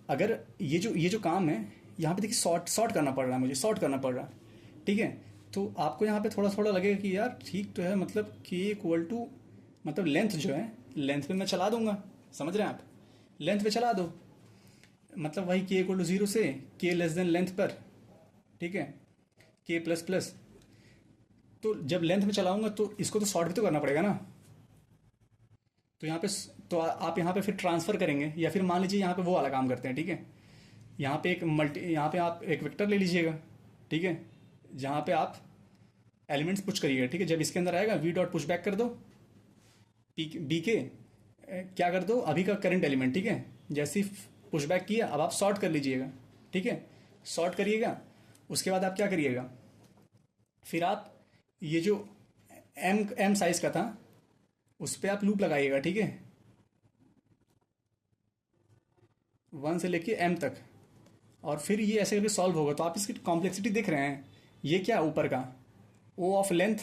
अगर ये जो काम है यहाँ पे देखिए, सॉर्ट करना पड़ रहा है, मुझे सॉर्ट करना पड़ रहा है, ठीक है। तो आपको यहाँ पे थोड़ा थोड़ा लगेगा कि यार ठीक तो है, मतलब के इक्वल टू, मतलब लेंथ जो है, लेंथ पे मैं चला दूंगा, समझ रहे हैं आप, लेंथ पे चला दो, मतलब वही के इक्वल टू 0 से के लेस देन लेंथ पर, ठीक है, के प्लस प्लस। तो जब लेंथ में चलाऊंगा तो इसको तो सॉर्ट भी तो करना पड़ेगा ना। तो यहाँ पे तो आप यहाँ पे फिर ट्रांसफर करेंगे, या फिर मान लीजिए यहाँ पे वो वाला काम करते हैं, ठीक है। यहाँ पे आप एक वेक्टर ले लीजिएगा, ठीक है, जहाँ पे आप एलिमेंट्स पुश करिएगा, ठीक है। जब इसके अंदर आएगा वी डॉट पुश बैक कर दो, बी के क्या कर दो, अभी का करंट एलिमेंट, ठीक है। जैसे ही पुश बैक किया, अब आप सॉर्ट कर लीजिएगा, ठीक है, सॉर्ट करिएगा। उसके बाद आप क्या करिएगा, फिर आप ये जो एम साइज का था उस पर आप लूप लगाइएगा, ठीक है, 1 से लेके एम तक, और फिर ये ऐसे करके सॉल्व होगा। तो आप इसकी कॉम्प्लेक्सिटी देख रहे हैं, ये क्या है ऊपर का ओ ऑफ लेंथ,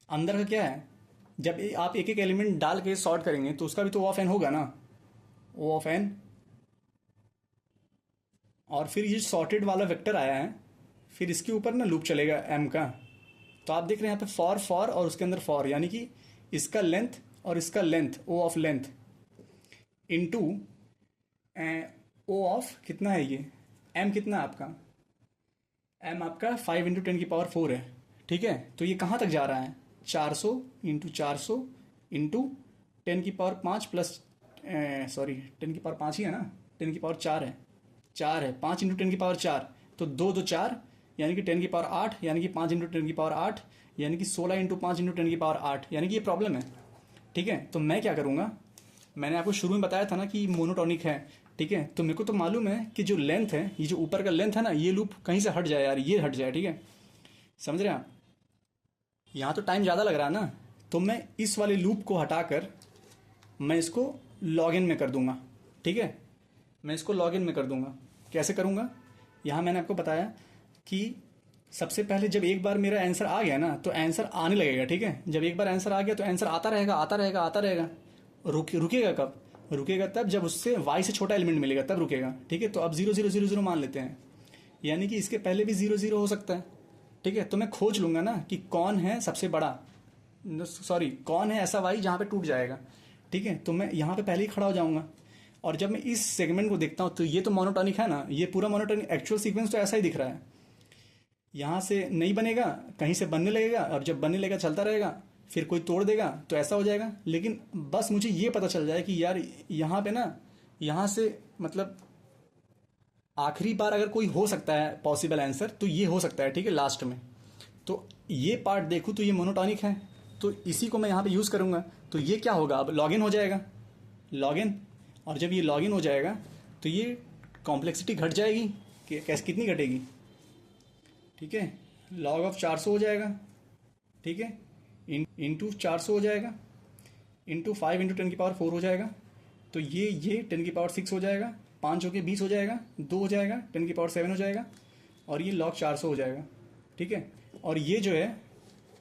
अंदर का क्या है, जब आप एक एक एलिमेंट डाल के सॉर्ट करेंगे तो उसका भी तो ओ ऑफ एन होगा ना, ओ ऑफ एन। और फिर ये सॉर्टेड वाला वेक्टर आया है, फिर इसके ऊपर ना लूप चलेगा एम का। तो आप देख रहे हैं यहाँ पे फॉर और उसके अंदर फॉर, यानी कि इसका लेंथ और इसका length, O of length into O of कितना है, ये एम कितना है आपका, एम आपका 5 इंटू 10 की पावर 4 है, ठीक है। तो ये कहाँ तक जा रहा है, 400 इंटू 400 इंटू 10 की पावर 5 प्लस, सॉरी 10 की पावर 5 ही है ना, 10 की पावर 4 है, 4 है, 5 इंटू 10 की पावर 4, तो 2 2 4, यानी कि 10 की पावर 8, यानी कि 5 इंटू 10 की पावर 8, यानी कि 16 इंटू 5 इंटू 10 की पावर 8, यानी कि ये प्रॉब्लम है, ठीक है। तो मैं क्या करूँगा, मैंने आपको शुरू में बताया था ना कि मोनोटॉनिक है, ठीक है। तो मेरे को तो मालूम है कि जो लेंथ है, ये जो ऊपर का लेंथ है ना, ये लूप कहीं से हट जाए यार, ये हट जाए, ठीक है, समझ रहे हैं आप। यहाँ तो टाइम ज़्यादा लग रहा है ना, तो मैं इस वाले लूप को हटाकर मैं इसको लॉग इन में कर दूंगा, ठीक है। मैं इसको लॉगिन में कर दूंगा। कैसे करूंगा? यहाँ मैंने आपको बताया कि सबसे पहले जब एक बार मेरा आंसर आ गया ना, तो आंसर आने लगेगा, ठीक है। जब एक बार आंसर आ गया तो आंसर आता रहेगा आता रहेगा आता रहेगा। रुकेगा कब? रुकेगा तब जब उससे y से छोटा एलिमेंट मिलेगा, तब रुकेगा, ठीक है। तो अब 0 0 0 0 मान लेते हैं, यानी कि इसके पहले भी 0 0 हो सकता है, ठीक है। तो मैं खोज लूंगा ना कि कौन है सबसे बड़ा, सॉरी कौन है ऐसा y जहाँ पे टूट जाएगा, ठीक है। तो मैं यहाँ पे पहले ही खड़ा हो जाऊंगा। और जब मैं इस सेगमेंट को देखता हूँ तो ये तो मोनोटॉनिक है ना, ये पूरा मोनोटॉनिक, एक्चुअल सीक्वेंस तो ऐसा ही दिख रहा है। यहाँ से नहीं बनेगा, कहीं से बनने लगेगा, और जब बनने लगेगा चलता रहेगा, फिर कोई तोड़ देगा तो ऐसा हो जाएगा। लेकिन बस मुझे ये पता चल जाए कि यार यहाँ पे ना, यहाँ से मतलब आखिरी बार अगर कोई हो सकता है पॉसिबल आंसर तो ये हो सकता है, ठीक है, लास्ट में। तो ये पार्ट देखूँ तो ये मोनोटॉनिक है, तो इसी को मैं यहाँ पे यूज़ करूँगा। तो ये क्या होगा, अब लॉगिन हो जाएगा, लॉगिन। और जब ये लॉगिन हो जाएगा तो ये कॉम्प्लेक्सिटी घट जाएगी, कैसे, कितनी घटेगी, ठीक है, लॉग ऑफ 400 हो जाएगा, ठीक है, इंटू 400 हो जाएगा, इंटू 5 इंटू 10⁴ हो जाएगा। तो ये 10⁶ हो जाएगा, 5 हो के 20 हो जाएगा, 2 हो जाएगा, 10⁷ हो जाएगा, और ये log 400 हो जाएगा, ठीक है। और ये जो है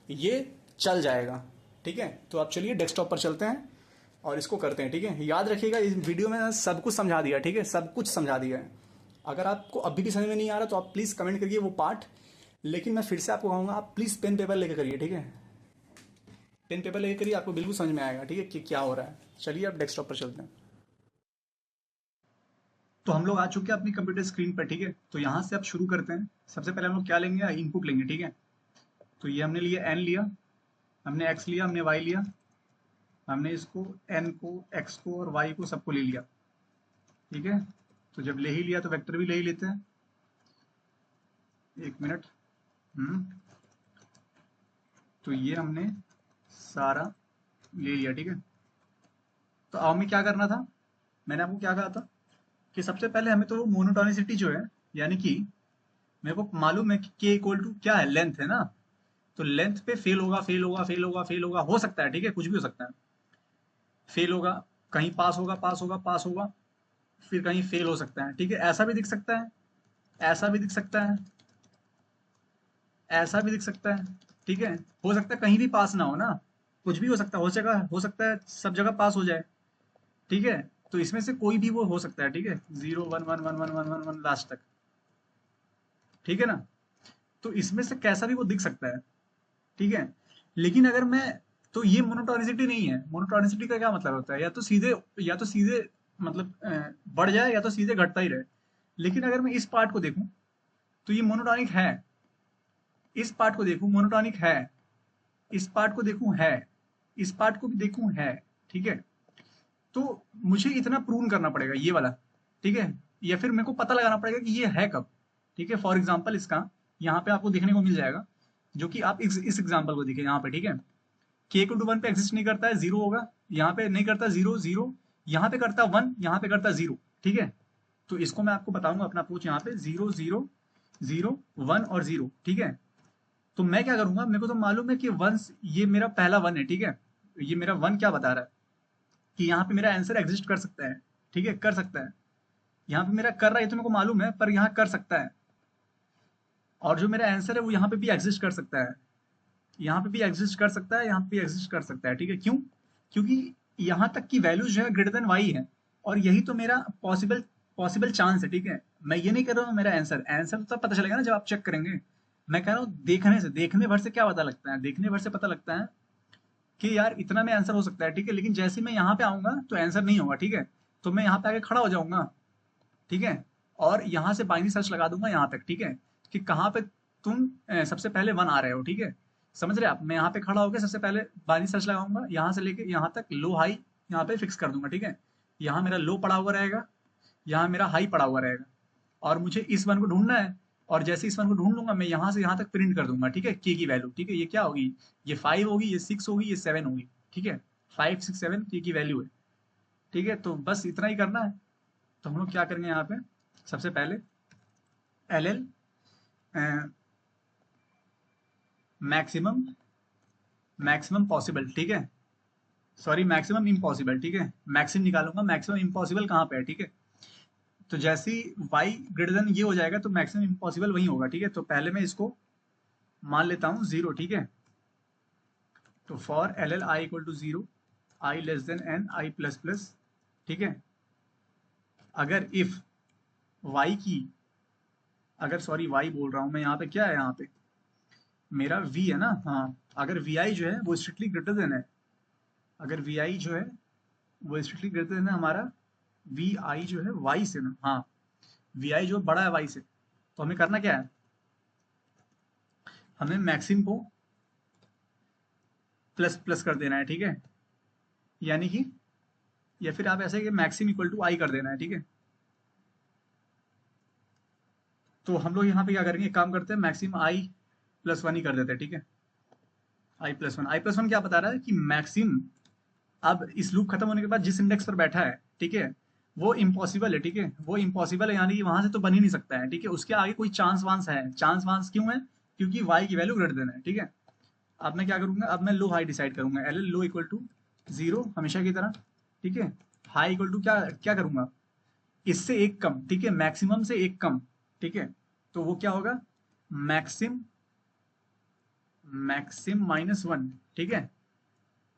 ये चल जाएगा, ठीक है। तो आप चलिए डेस्कटॉप पर चलते हैं और इसको करते हैं, ठीक है। याद रखिएगा इस वीडियो में सब कुछ समझा दिया, ठीक है, सब कुछ समझा दिया है। अगर आपको अभी भी समझ में नहीं आ रहा तो आप प्लीज़ कमेंट करिए वो पार्ट, लेकिन मैं फिर से आपको कहूँगा आप प्लीज़ पेन पेपर लेकर करिए, ठीक है। पेन पेपर लेकर करिए, आपको बिल्कुल समझ में आएगा, ठीक है, कि क्या हो रहा है। चलिए अब डेस्कटॉप पर चलते हैं। तो हम लोग आ चुके हैं अपनी कंप्यूटर स्क्रीन पर, ठीक है। तो यहाँ से अब शुरू करते हैं। सबसे पहले हम लोग क्या लेंगे, इनपुट लेंगे, ठीक है। तो ये हमने लिया n लिया, हमने x लिया, हमने y लिया, हमने इसको n को x को और y को सबको ले लिया, ठीक है। तो जब ले ही लिया तो वेक्टर भी ले ही लेते हैं। एक मिनट, तो ये हमने सारा ले लिया, ठीक है। तो अब हमें क्या करना था, मैंने आपको क्या कहा था कि सबसे पहले हमें तो मोनोटोनिसिटी जो है, यानी कि मेरे को मालूम है कि k इक्वल टू क्या है, लेंथ है ना। तो लेंथ पे फेल होगा फेल होगा फेल होगा फेल होगा, हो सकता है, ठीक है, कुछ भी हो सकता है। फेल होगा, कहीं पास होगा पास होगा पास होगा, फिर कहीं फेल हो सकता है, ठीक है। ऐसा भी दिख सकता है, ऐसा भी दिख सकता है, ऐसा भी दिख सकता है, ठीक है। हो सकता है कहीं भी पास ना हो ना, कुछ भी हो सकता है, हो सकता है सब जगह पास हो जाए, ठीक है। तो इसमें से कोई भी वो हो सकता है, ठीक है, 0 1 1 1 1 1 1 1 लास्ट तक, ठीक है ना। तो इसमें से कैसा भी वो दिख सकता है, ठीक है। लेकिन अगर मैं, तो ये मोनोटोनिसिटी नहीं है। मोनोटोनिसिटी का क्या मतलब होता है, या तो सीधे मतलब बढ़ जाए, या तो सीधे घटता ही रहे। लेकिन अगर मैं इस पार्ट को देखूं तो ये मोनोटॉनिक है, इस पार्ट को देखूं मोनोटॉनिक है, इस पार्ट को देखूं है, इस पार्ट को भी देखूं है, ठीक है। तो मुझे इतना प्रूव करना पड़ेगा ये वाला, ठीक है, या फिर मेरे को पता लगाना पड़ेगा कि ये है कब, ठीक है। फॉर एग्जाम्पल इसका यहाँ पे आपको देखने को मिल जाएगा, जो कि आप इस एग्जाम्पल को देखें यहाँ पे, ठीक है। k इक्वल टू 1 पे एग्जिस्ट नहीं करता है, 0 होगा, यहाँ पे नहीं करता 0 0, यहाँ पे करता 1, यहाँ पे करता 0, ठीक है। तो इसको मैं आपको बताऊंगा अपना अप्रोच, यहाँ पे 0 0 0 1 और 0, ठीक है। तो मैं क्या करूंगा, मेरे को तो मालूम है कि 1, ये मेरा पहला 1 है, ठीक है। ये मेरा 1 क्या बता रहा है कि यहाँ पे मेरा आंसर एग्जिस्ट कर सकता है, ठीक है, कर सकता है। यहाँ पे मेरा कर रहा है तो मेरे को मालूम है, पर यहाँ कर सकता है। और जो मेरा आंसर है वो यहाँ पे भी एग्जिस्ट कर सकता है, यहाँ पे भी एग्जिस्ट कर सकता है, यहाँ पे भी एग्जिस्ट कर सकता है, ठीक है। क्यों? क्योंकि यहाँ तक की वैल्यू जो है ग्रेटर देन वाई है, और यही तो मेरा पॉसिबल चांस है, ठीक है। मैं ये नहीं कर रहा हूँ मेरा आंसर तो तब पता चलेगा ना जब आप चेक करेंगे। मैं कह रहा हूँ देखने भर से क्या पता लगता है, देखने भर से पता लगता है कि यार इतना में आंसर हो सकता है, ठीक है। लेकिन जैसे मैं यहाँ पे आऊंगा तो आंसर नहीं होगा, ठीक है। तो मैं यहाँ पे आके खड़ा हो जाऊंगा, ठीक है, और यहाँ से बाइनरी सर्च लगा दूंगा यहाँ तक, ठीक है, कि कहाँ पे तुम सबसे पहले 1 आ रहे हो, ठीक है। समझ रहे आप? मैं यहाँ पे खड़ा होकर सबसे पहले बाइनरी सर्च लगाऊंगा, यहाँ से लेके यहाँ तक लो हाई यहाँ पे फिक्स कर दूंगा, ठीक है। यहाँ मेरा लो पड़ा हुआ रहेगा, यहाँ मेरा हाई पड़ा हुआ रहेगा, और मुझे इस 1 को ढूंढना है। और जैसे इस 1 को ढूंढ लूंगा मैं यहाँ से यहाँ तक प्रिंट कर दूंगा, ठीक है, k की वैल्यू, ठीक है। ये क्या होगी, ये 5 होगी, ये 6 होगी, ये 7 होगी, ठीक है। 5 6 7 k की वैल्यू है, ठीक है। तो बस इतना ही करना है। तो हम लोग क्या करेंगे यहाँ पे, सबसे पहले LL मैक्सिमम पॉसिबल, ठीक है, सॉरी मैक्सिमम इम्पॉसिबल, ठीक है। मैक्सिमम निकालूंगा, मैक्सिमम इम्पॉसिबल कहाँ पे है, ठीक है। तो जैसे ही y ग्रेटर देन ये हो जाएगा तो मैक्सिमम इम्पॉसिबल वही होगा, ठीक है। तो पहले मैं इसको मान लेता हूँ 0, ठीक है। तो for L L I equal to 0, I less than N, I plus plus, ठीक है। अगर इफ y की, अगर सॉरी y बोल रहा हूँ मैं, यहाँ पे क्या है, यहाँ पे मेरा v है ना, हाँ। अगर vi जो है वो स्ट्रिक्टली ग्रेटर देन है, अगर vi जो है वो स्ट्रिक्टली ग्रेटर देन है हमारा vi जो है y से ना, हाँ। vi जो बड़ा है y से, तो हमें करना क्या है, हमें मैक्सिम को प्लस प्लस कर देना है, ठीक है। यानी कि, या फिर आप ऐसे कि मैक्सिम इक्वल टू आई कर देना है, ठीक है। तो हम लोग यहाँ पे क्या करेंगे, काम करते हैं, मैक्सिम आई प्लस वन ही कर देते हैं, ठीक है। आई प्लस वन, आई प्लस वन क्या बता रहा है कि मैक्सिम अब इस लूप खत्म होने के बाद जिस इंडेक्स पर बैठा है, ठीक है, वो इम्पॉसिबल है, ठीक है। वो इम्पॉसिबल है यानी कि वहां से तो बन ही नहीं सकता है, ठीक है। उसके आगे कोई चांस वांस है, चांस वांस क्यों है, क्योंकि वाई की वैल्यू ग्रेटर देन है, ठीक है। अब मैं क्या करूंगा, अब मैं लो हाई डिसाइड करूंगा, L L low equal to 0 हमेशा की तरह, ठीक है। हाई इक्वल टू क्या क्या करूंगा, इससे एक कम, ठीक है, मैक्सिमम से एक कम, ठीक है। तो वो क्या होगा, मैक्सिम, मैक्सिम माइनस वन, ठीक है।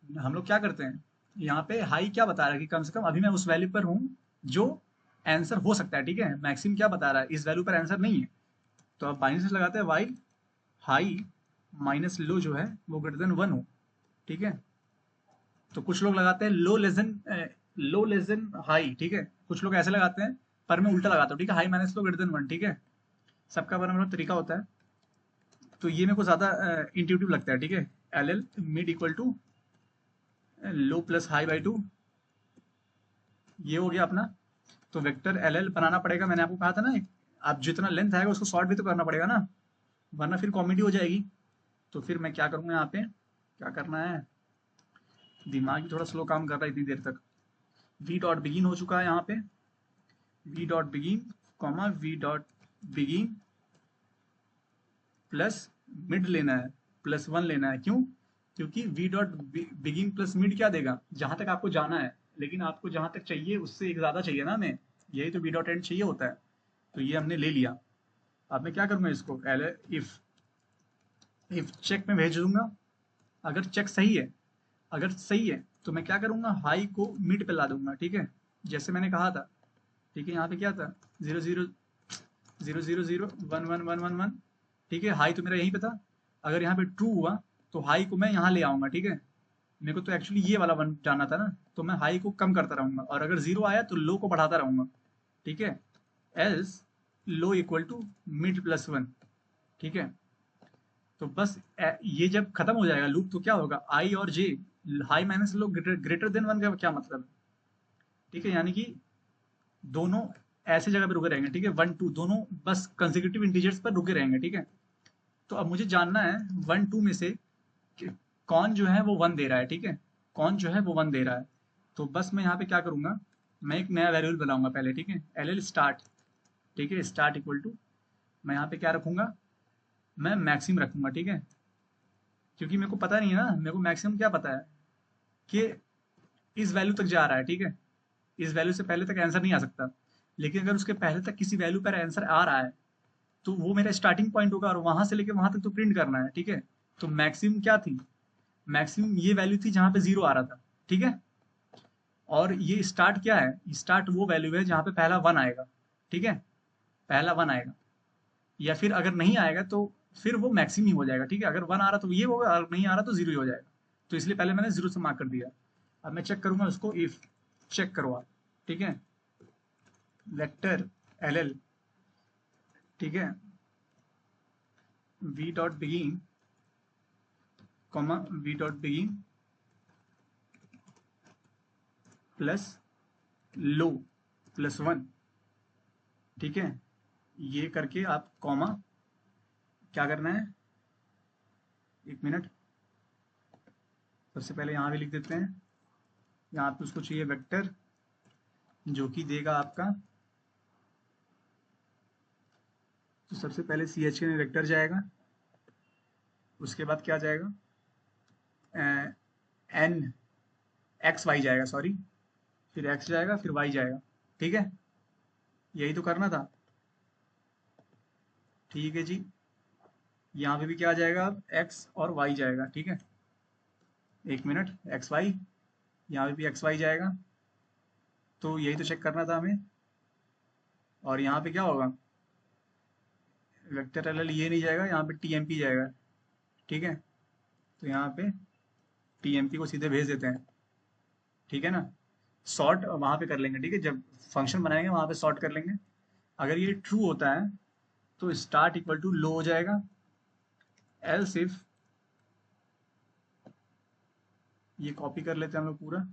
हम लोग क्या करते हैं, यहाँ पे हाई क्या बता रहा है कि कम से कम अभी मैं उस वैल्यू पर हूँ जो आंसर हो सकता है, ठीक है। मैक्सिम क्या बता रहा है, इस वैल्यू पर आंसर नहीं है। तो आप माइनस लगाते हैं वाई हाई माइनस लो जो है वो ग्रेटर देन वन हो, ठीक है। तो कुछ लोग लगाते हैं लो लेस देन हाई, ठीक है। कुछ लोग ऐसे लगाते हैं, पर मैं उल्टा लगाता हूँ, ठीक है। High minus low greater than one, ठीक है। सबका अपना अपना तरीका होता है। तो ये मेरे को ज्यादा इंट्यूटिव लगता है, ठीक है। L L mid equal to low plus high by two, ये हो गया अपना। तो वेक्टर एल एल बनाना पड़ेगा, मैंने आपको कहा था ना, आप जितना लेंथ आएगा उसको शॉर्ट भी तो करना पड़ेगा ना, वरना फिर कॉमेडी हो जाएगी। तो फिर मैं क्या करूंगा, यहाँ पे क्या करना है, दिमाग ही थोड़ा स्लो काम कर रहा है इतनी देर तक। वी डॉट बिगिन हो चुका है यहाँ पे, we dot begin comma V dot begin plus mid लेना है, प्लस वन लेना है, क्यों, क्योंकि we dot begin plus mid क्या देगा, जहां तक आपको जाना है, लेकिन आपको जहां तक चाहिए उससे एक ज्यादा चाहिए ना हमें, यही तो वी डॉट एंड चाहिए होता है। तो ये हमने ले लिया। अब मैं क्या करूंगा, इसको इफ चेक में भेज दूंगा। अगर चेक सही है, अगर सही है तो मैं क्या करूंगा, हाई को मिड पे ला दूंगा, ठीक है, जैसे मैंने कहा था, ठीक है। यहाँ पे क्या था, 0 0 0 0 0 1 1 1 1 1, ठीक है। हाई तो मेरा यहीं पे था। अगर यहाँ पे ट्रू हुआ तो हाई को मैं यहाँ ले आऊंगा, ठीक है। मेरे को तो एक्चुअली ये वाला वन जाना था ना, तो मैं हाई को कम करता रहूंगा, और अगर जीरो आया तो लो को बढ़ाता रहूंगा, ठीक है। Else low equal to mid plus one, ठीक है। तो बस ये जब खत्म हो जाएगा लूप तो क्या होगा, आई और जे, high minus low greater than one का क्या मतलब है, ठीक है। यानी कि दोनों ऐसे जगह पे रुके रहेंगे, ठीक है। वन टू दोनों बस कंसेक्यूटिव इंटीजर्स पर रुके रहेंगे, ठीक है। तो अब मुझे जानना है वन टू में से कौन जो है वो वन दे रहा है, ठीक है, कौन जो है वो वन दे रहा है। तो बस मैं यहाँ पे क्या करूंगा, मैं एक नया वेरिएबल बनाऊंगा पहले, ठीक है। एल एल स्टार्ट, ठीक है, स्टार्ट इक्वल टू, मैं यहाँ पे क्या रखूंगा, मैं मैक्सिम रखूंगा, ठीक है। क्योंकि मेरे को पता नहीं है ना, मेरे को मैक्सिमम क्या पता है कि इस वैल्यू तक जा रहा है, ठीक है। इस वैल्यू से पहले तक आंसर नहीं आ सकता, लेकिन अगर उसके पहले तक किसी वैल्यू पर आंसर आ रहा है तो वो मेरा स्टार्टिंग पॉइंट होगा, और वहां से लेके वहां तक तो प्रिंट करना है, ठीक है। तो मैक्सिमम क्या थी, मैक्सिमम ये वैल्यू थी जहां पे जीरो आ रहा था, ठीक है। और ये स्टार्ट क्या है, स्टार्ट वो वैल्यू है जहां पे पहला वन आएगा, ठीक है, पहला वन आएगा। या फिर अगर नहीं आएगा तो फिर वो मैक्सिमम ही हो जाएगा, ठीक है। अगर वन आ रहा तो ये होगा, अगर नहीं आ रहा तो जीरो ही हो जाएगा। तो इसलिए पहले मैंने जीरो से मार्क कर दिया। अब मैं चेक करूंगा उसको, इफ चेक करवा, ठीक है, वेक्टर एल एल, ठीक है, V dot begin comma V dot begin plus low plus one, ठीक है। ये करके आप कॉमा क्या करना है, एक मिनट, सबसे पहले यहाँ भी लिख देते हैं। यहाँ पे उसको चाहिए वेक्टर जो कि देगा आपका, तो सबसे पहले सी एच के में वेक्टर जाएगा, उसके बाद क्या जाएगा, एन एक्स वाई जाएगा, सॉरी, फिर एक्स जाएगा फिर वाई जाएगा, ठीक है। यही तो करना था। ठीक है जी, यहाँ पे भी क्या आ जाएगा, अब एक्स और वाई जाएगा। ठीक है, एक मिनट, एक्स वाई, यहाँ पे भी एक्स वाई जाएगा। तो यही तो चेक करना था हमें। और यहाँ पे क्या होगा, वेक्टर एल एल ये नहीं जाएगा, यहाँ पे टी एम पी जाएगा। ठीक है, तो यहाँ पे टी एम पी को सीधे भेज देते हैं। ठीक है ना, सॉर्ट वहाँ पे कर लेंगे। ठीक है, जब फंक्शन बनाएंगे वहाँ पे सॉर्ट कर लेंगे। अगर ये ट्रू होता है तो स्टार्ट इक्वल टू लो हो जाएगा। एल्स इफ, ये कॉपी कर लेते हैं हम लोग पूरा,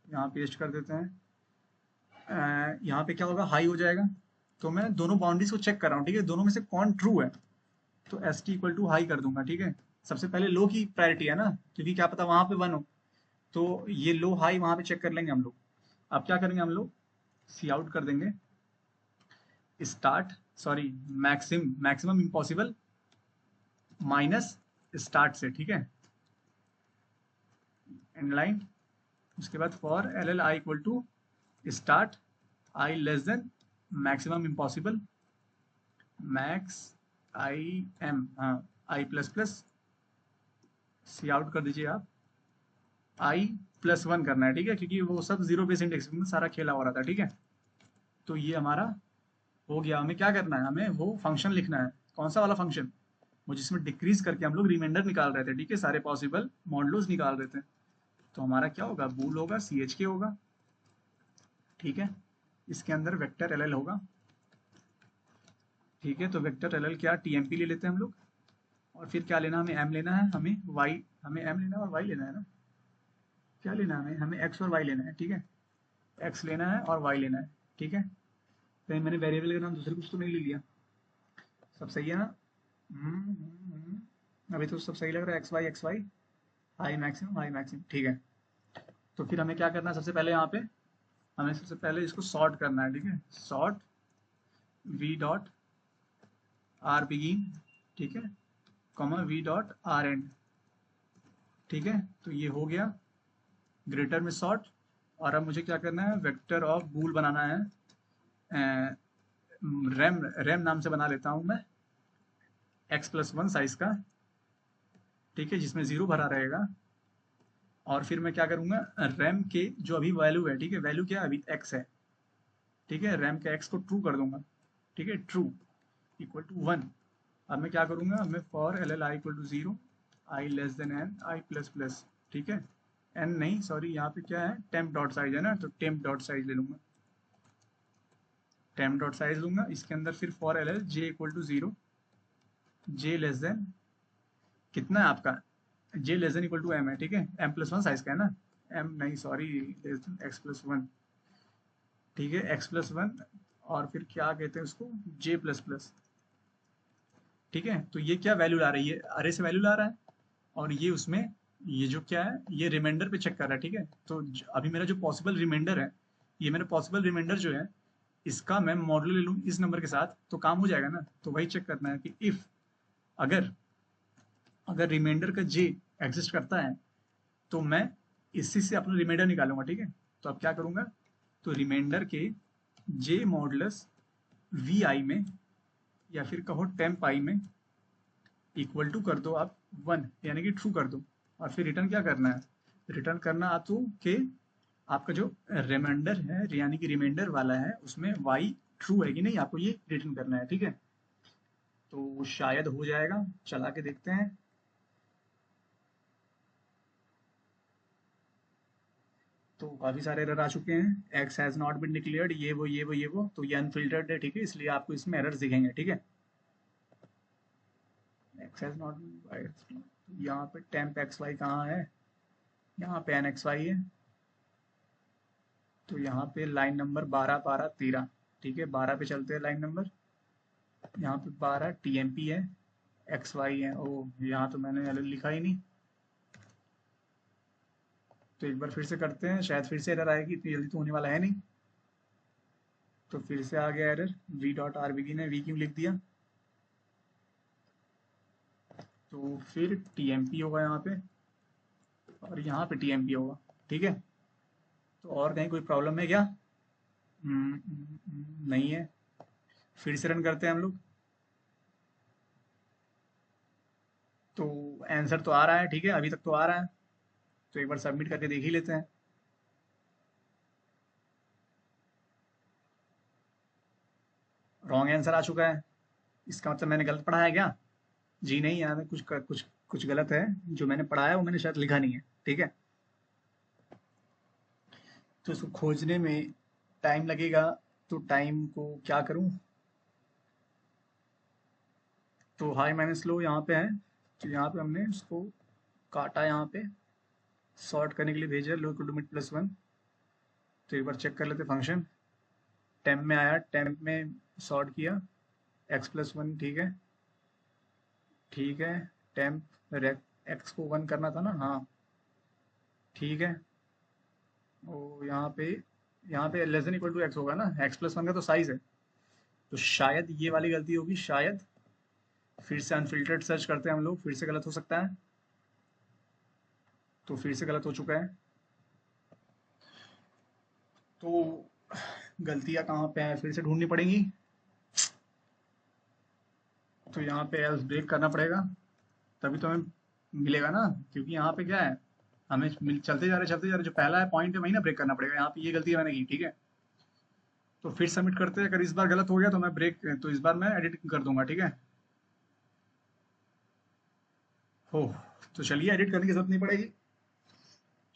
यहाँ पेस्ट कर देते हैं। यहाँ पे क्या होगा, हाई हो जाएगा। तो मैं दोनों बाउंड्रीज को चेक कर रहा हूँ। ठीक है, दोनों में से कौन ट्रू है, तो S T equal to high कर दूंगा। ठीक है, सबसे पहले लो की प्रायोरिटी है ना, क्योंकि क्या पता वहां पे वन हो। तो ये लो हाई वहां पे चेक कर लेंगे हम लोग। अब क्या करेंगे हम लोग, सी आउट कर देंगे start, sorry, maximum impossible minus start से। ठीक है, एंड लाइन, उसके बाद for L L I equal to start I less than maximum impossible max I M, हाँ, I plus plus, cout कर दीजिए आप, आई प्लस वन करना है। ठीक है, क्योंकि वो सब जीरो बेस इंडेक्स में सारा खेला हो रहा था। ठीक है, तो ये हमारा हो गया। हमें क्या करना है, हमें वो फंक्शन लिखना है। कौन सा वाला फंक्शन, वो जिसमें डिक्रीज करके हम लोग रिमाइंडर निकाल रहे थे। ठीक है, सारे पॉसिबल मॉडल्स निकाल रहे थे। तो हमारा क्या होगा, बूल होगा, सी एच के होगा। ठीक है, इसके अंदर वेक्टर एल एल होगा। ठीक है, तो वेक्टर एल एल क्या, टी एम पी ले लेते हैं हम लोग। और फिर क्या लेना, हमें एम लेना है, हमें वाई, हमें एम लेना है और वाई लेना है ना। क्या लेना है, हमें हमें एक्स और वाई लेना है। ठीक है, एक्स लेना है और वाई लेना है। ठीक है, कहीं मैंने वेरिएबल का नाम दूसरे कुछ तो नहीं ले लिया, सब सही है ना। अभी तो सब सही लग रहा है, X Y, high maximum, high maximum. ठीक है, तो फिर हमें क्या करना है, सबसे पहले यहाँ पे हमें सबसे पहले इसको सॉर्ट करना है। ठीक है, sort V dot are begin, ठीक है, comma V dot are and. ठीक है, तो ये हो गया ग्रेटर में सॉर्ट। और अब मुझे क्या करना है, वेक्टर ऑफ बूल बनाना है। रैम रैम नाम से बना लेता हूं मैं, एक्स प्लस वन साइज का। ठीक है, जिसमें जीरो भरा रहेगा। और फिर मैं क्या करूंगा, रैम के जो अभी वैल्यू है, ठीक है, वैल्यू क्या है, अभी एक्स है। ठीक है, रैम के एक्स को ट्रू कर दूंगा। ठीक है, ट्रू इक्वल टू वन। अब मैं क्या करूंगा, मैं for L L I equal to zero, I less than N, I plus plus. ठीक है, एन नहीं, सॉरी, यहाँ पे क्या है, टेम्प डॉट साइज है ना, तो टेम्प डॉट साइज ले लूंगा, टेम्प डॉट साइज लूंगा। इसके अंदर फिर for L L J equal to zero, J less than, कितना है आपका, J less than equal to M है। ठीक है, एम प्लस वन साइज का है ना, एम नहीं, sorry, less than x plus one. ठीक है, एक्स प्लस वन, और फिर क्या कहते हैं उसको, जे प्लस प्लस। ठीक है, तो ये क्या वैल्यू ला रही है, अरे से वैल्यू ला रहा है। और ये उसमें, ये जो क्या है, ये रिमाइंडर पे चेक कर रहा है। ठीक है, तो अभी मेरा जो पॉसिबल रिमाइंडर है, ये मेरा पॉसिबल रिमाइंडर जो है, इसका मैं मॉडल ले लूँ इस नंबर के साथ, तो काम हो जाएगा ना। तो वही चेक करना है कि इफ, अगर अगर रिमाइंडर का जे एग्जिस्ट करता है, तो मैं इसी से अपना रिमाइंडर निकालूंगा। ठीक है, तो अब क्या करूंगा, तो रिमाइंडर के जे मॉडुलस वी आई में, या फिर कहो टेम्प आई में, इक्वल टू कर दो आप वन, यानी कि ट्रू कर दो। और फिर रिटर्न क्या करना है, रिटर्न करना आपको कि आपका जो रिमाइंडर है, यानी कि रिमाइंडर वाला है, उसमें वाई ट्रू है कि नहीं, आपको ये रिटर्न करना है। ठीक है, तो शायद हो जाएगा, चला के देखते हैं। तो काफी सारे एरर आ चुके हैं, X has not been declared, ये वो ये वो ये वो, तो ये अनफिल्टर्ड है। ठीक है, इसलिए आपको इसमें एरर्स दिखेंगे। ठीक है, एक्स हैज नॉट, यहाँ पे टेम्प एक्स वाई कहाँ है, यहाँ पे एन एक्स वाई है। तो यहाँ पे लाइन नंबर 12 12 13। ठीक है, 12 पे चलते हैं लाइन नंबर, यहाँ पे 12 टीएमपी है, एक्स वाई है। ओ, यहाँ तो मैंने एरर लिखा ही नहीं। तो एक बार फिर से करते हैं, शायद फिर से एरर आएगी, इतनी जल्दी तो होने वाला है नहीं। तो फिर से आ गया error, V dot are begin है, वी क्यों लिख दिया। तो फिर टीएमपी होगा यहाँ पे, और यहाँ पे टीएमपी होगा। ठीक है, तो और कहीं कोई प्रॉब्लम है क्या। नहीं है। फिर से रन करते हैं हम लोग। तो आंसर तो आ रहा है, ठीक है, अभी तक तो आ रहा है। तो एक बार सबमिट करके देख ही लेते हैं। रॉन्ग आंसर आ चुका है। इसका मतलब मैंने गलत पढ़ा है क्या? जी नहीं, यहाँ में कुछ गलत है। जो मैंने पढ़ा है वो मैंने शायद लिखा नहीं है, ठीक है। तो इसको खोजने में टाइम लगेगा। तो टाइम को क्या करूं? तो हाई माइनस लो यहाँ पे है। तो यहाँ पे हमने उसको काटा, यहाँ पे सॉर्ट करने के लिए भेजा low equal to mid plus one. तो एक बार चेक कर लेते फंक्शन। टेम्प में आया, टेम्प में सॉर्ट किया, एक्स प्लस वन, ठीक है, ठीक है। टेम्प एक्स को वन करना था ना, हाँ, ठीक है। वो यहाँ पे less than equal to X होगा ना, एक्स प्लस वन का तो साइज है। तो शायद ये वाली गलती होगी, शायद। फिर से अनफिल्टर्ड सर्च करते हैं हम लोग, फिर से गलत हो सकता है। तो फिर से गलत हो चुका है। तो गलतियां कहाँ पे हैं, फिर से ढूंढनी पड़ेंगी। तो यहाँ पे एल्स ब्रेक करना पड़ेगा, तभी तो हमें मिलेगा ना। क्योंकि यहाँ पे क्या है, हमें चलते जा रहे जो पहला है पॉइंट है वही ना ब्रेक करना पड़ेगा। यहाँ पे ये गलती मैंने की, ठीक है। तो फिर सबमिट करते हैं। अगर इस बार गलत हो गया तो मैं ब्रेक, तो इस बार मैं एडिट कर दूंगा, ठीक है। हो, तो चलिए एडिट करने की जरूरत नहीं पड़ेगी।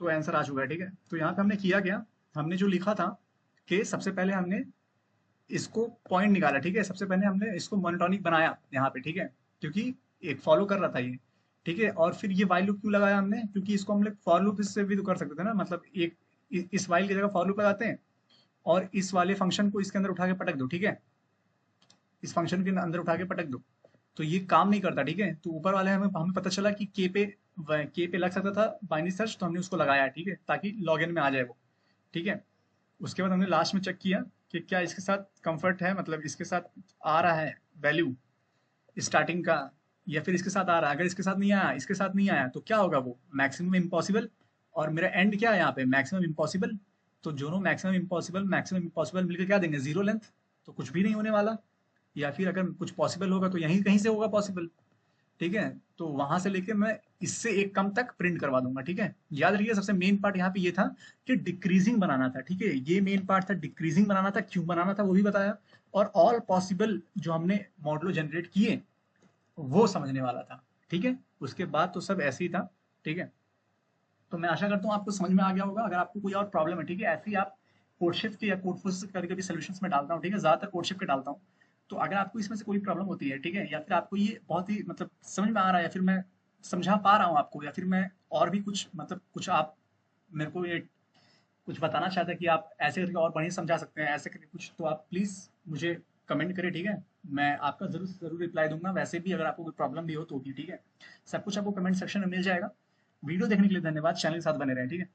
तो आंसर आ चुका है, ठीक है। तो यहाँ पे हमने किया क्या, हमने जो लिखा था कि सबसे पहले हमने इसको पॉइंट निकाला, ठीक है। सबसे पहले हमने इसको मोनोटोनिक बनाया यहाँ पे, ठीक है, क्योंकि एक फॉलो कर रहा था ये, ठीक है। और फिर ये वाइल लूप क्यों लगाया हमने, क्योंकि इसको हम लोग फॉर लूप इससे भी तो कर सकते थे ना, मतलब एक इस वाइल की जगह फॉर लूप लगाते हैं और इस वाले फंक्शन को इसके अंदर उठा के पटक दो, ठीक है। इस फंक्शन के अंदर उठा के पटक दो। तो ये काम नहीं करता, ठीक है। तो ऊपर वाले हमें हमें पता चला कि के पे लग सकता था बाइनरी सर्च, तो हमने उसको लगाया, ठीक है, ताकि लॉगिन में आ जाए वो, ठीक है। उसके बाद हमने लास्ट में चेक किया कि क्या इसके साथ कंफर्ट है, मतलब इसके साथ आ रहा है वैल्यू स्टार्टिंग का, या फिर इसके साथ आ रहा है। अगर इसके साथ नहीं आया, इसके साथ नहीं आया, तो क्या होगा, वो मैक्सिमम इम्पॉसिबल। और मेरा एंड क्या है यहाँ पे, मैक्सिमम इम्पॉसिबल। तो दोनों मैक्सिमम इम्पॉसिबल मिलकर क्या देंगे, जीरो लेंथ। तो कुछ भी नहीं होने वाला। या फिर अगर कुछ पॉसिबल होगा तो यहीं कहीं से होगा पॉसिबल, ठीक है। तो वहां से लेके मैं इससे एक कम तक प्रिंट करवा दूंगा, ठीक है। याद रखिए सबसे मेन पार्ट यहाँ पे ये था कि डिक्रीजिंग बनाना था, ठीक है। ये मेन पार्ट था, डिक्रीजिंग बनाना था। क्यों बनाना था वो भी बताया। और ऑल पॉसिबल जो हमने मॉडलो जनरेट किए वो समझने वाला था, ठीक है। उसके बाद तो सब ऐसे ही था, ठीक है। तो मैं आशा करता हूँ आपको समझ में आ गया होगा। अगर आपको कोई और प्रॉब्लम है, ठीक है, ऐसे ही आप कोडशिफ्ट के या कोडफोर्स करके भी सोल्यूशंस में डालता हूँ, ठीक है, ज्यादातर कोडशिफ्ट के डालता हूँ। तो अगर आपको इसमें से कोई प्रॉब्लम होती है, ठीक है, या फिर आपको ये बहुत ही मतलब समझ में आ रहा है, या फिर मैं समझा पा रहा हूँ आपको, या फिर मैं और भी कुछ मतलब कुछ आप मेरे को ये कुछ बताना चाहते हैं कि आप ऐसे करके और बढ़िया समझा सकते हैं ऐसे करके कुछ, तो आप प्लीज़ मुझे कमेंट करें, ठीक है। मैं आपका ज़रूर से ज़रूर रिप्लाई दूंगा। वैसे भी अगर आपको कोई प्रॉब्लम भी हो तो भी, ठीक है। सब कुछ आपको कमेंट सेक्शन में मिल जाएगा। वीडियो देखने के लिए धन्यवाद। चैनल के साथ बने रहें, ठीक है।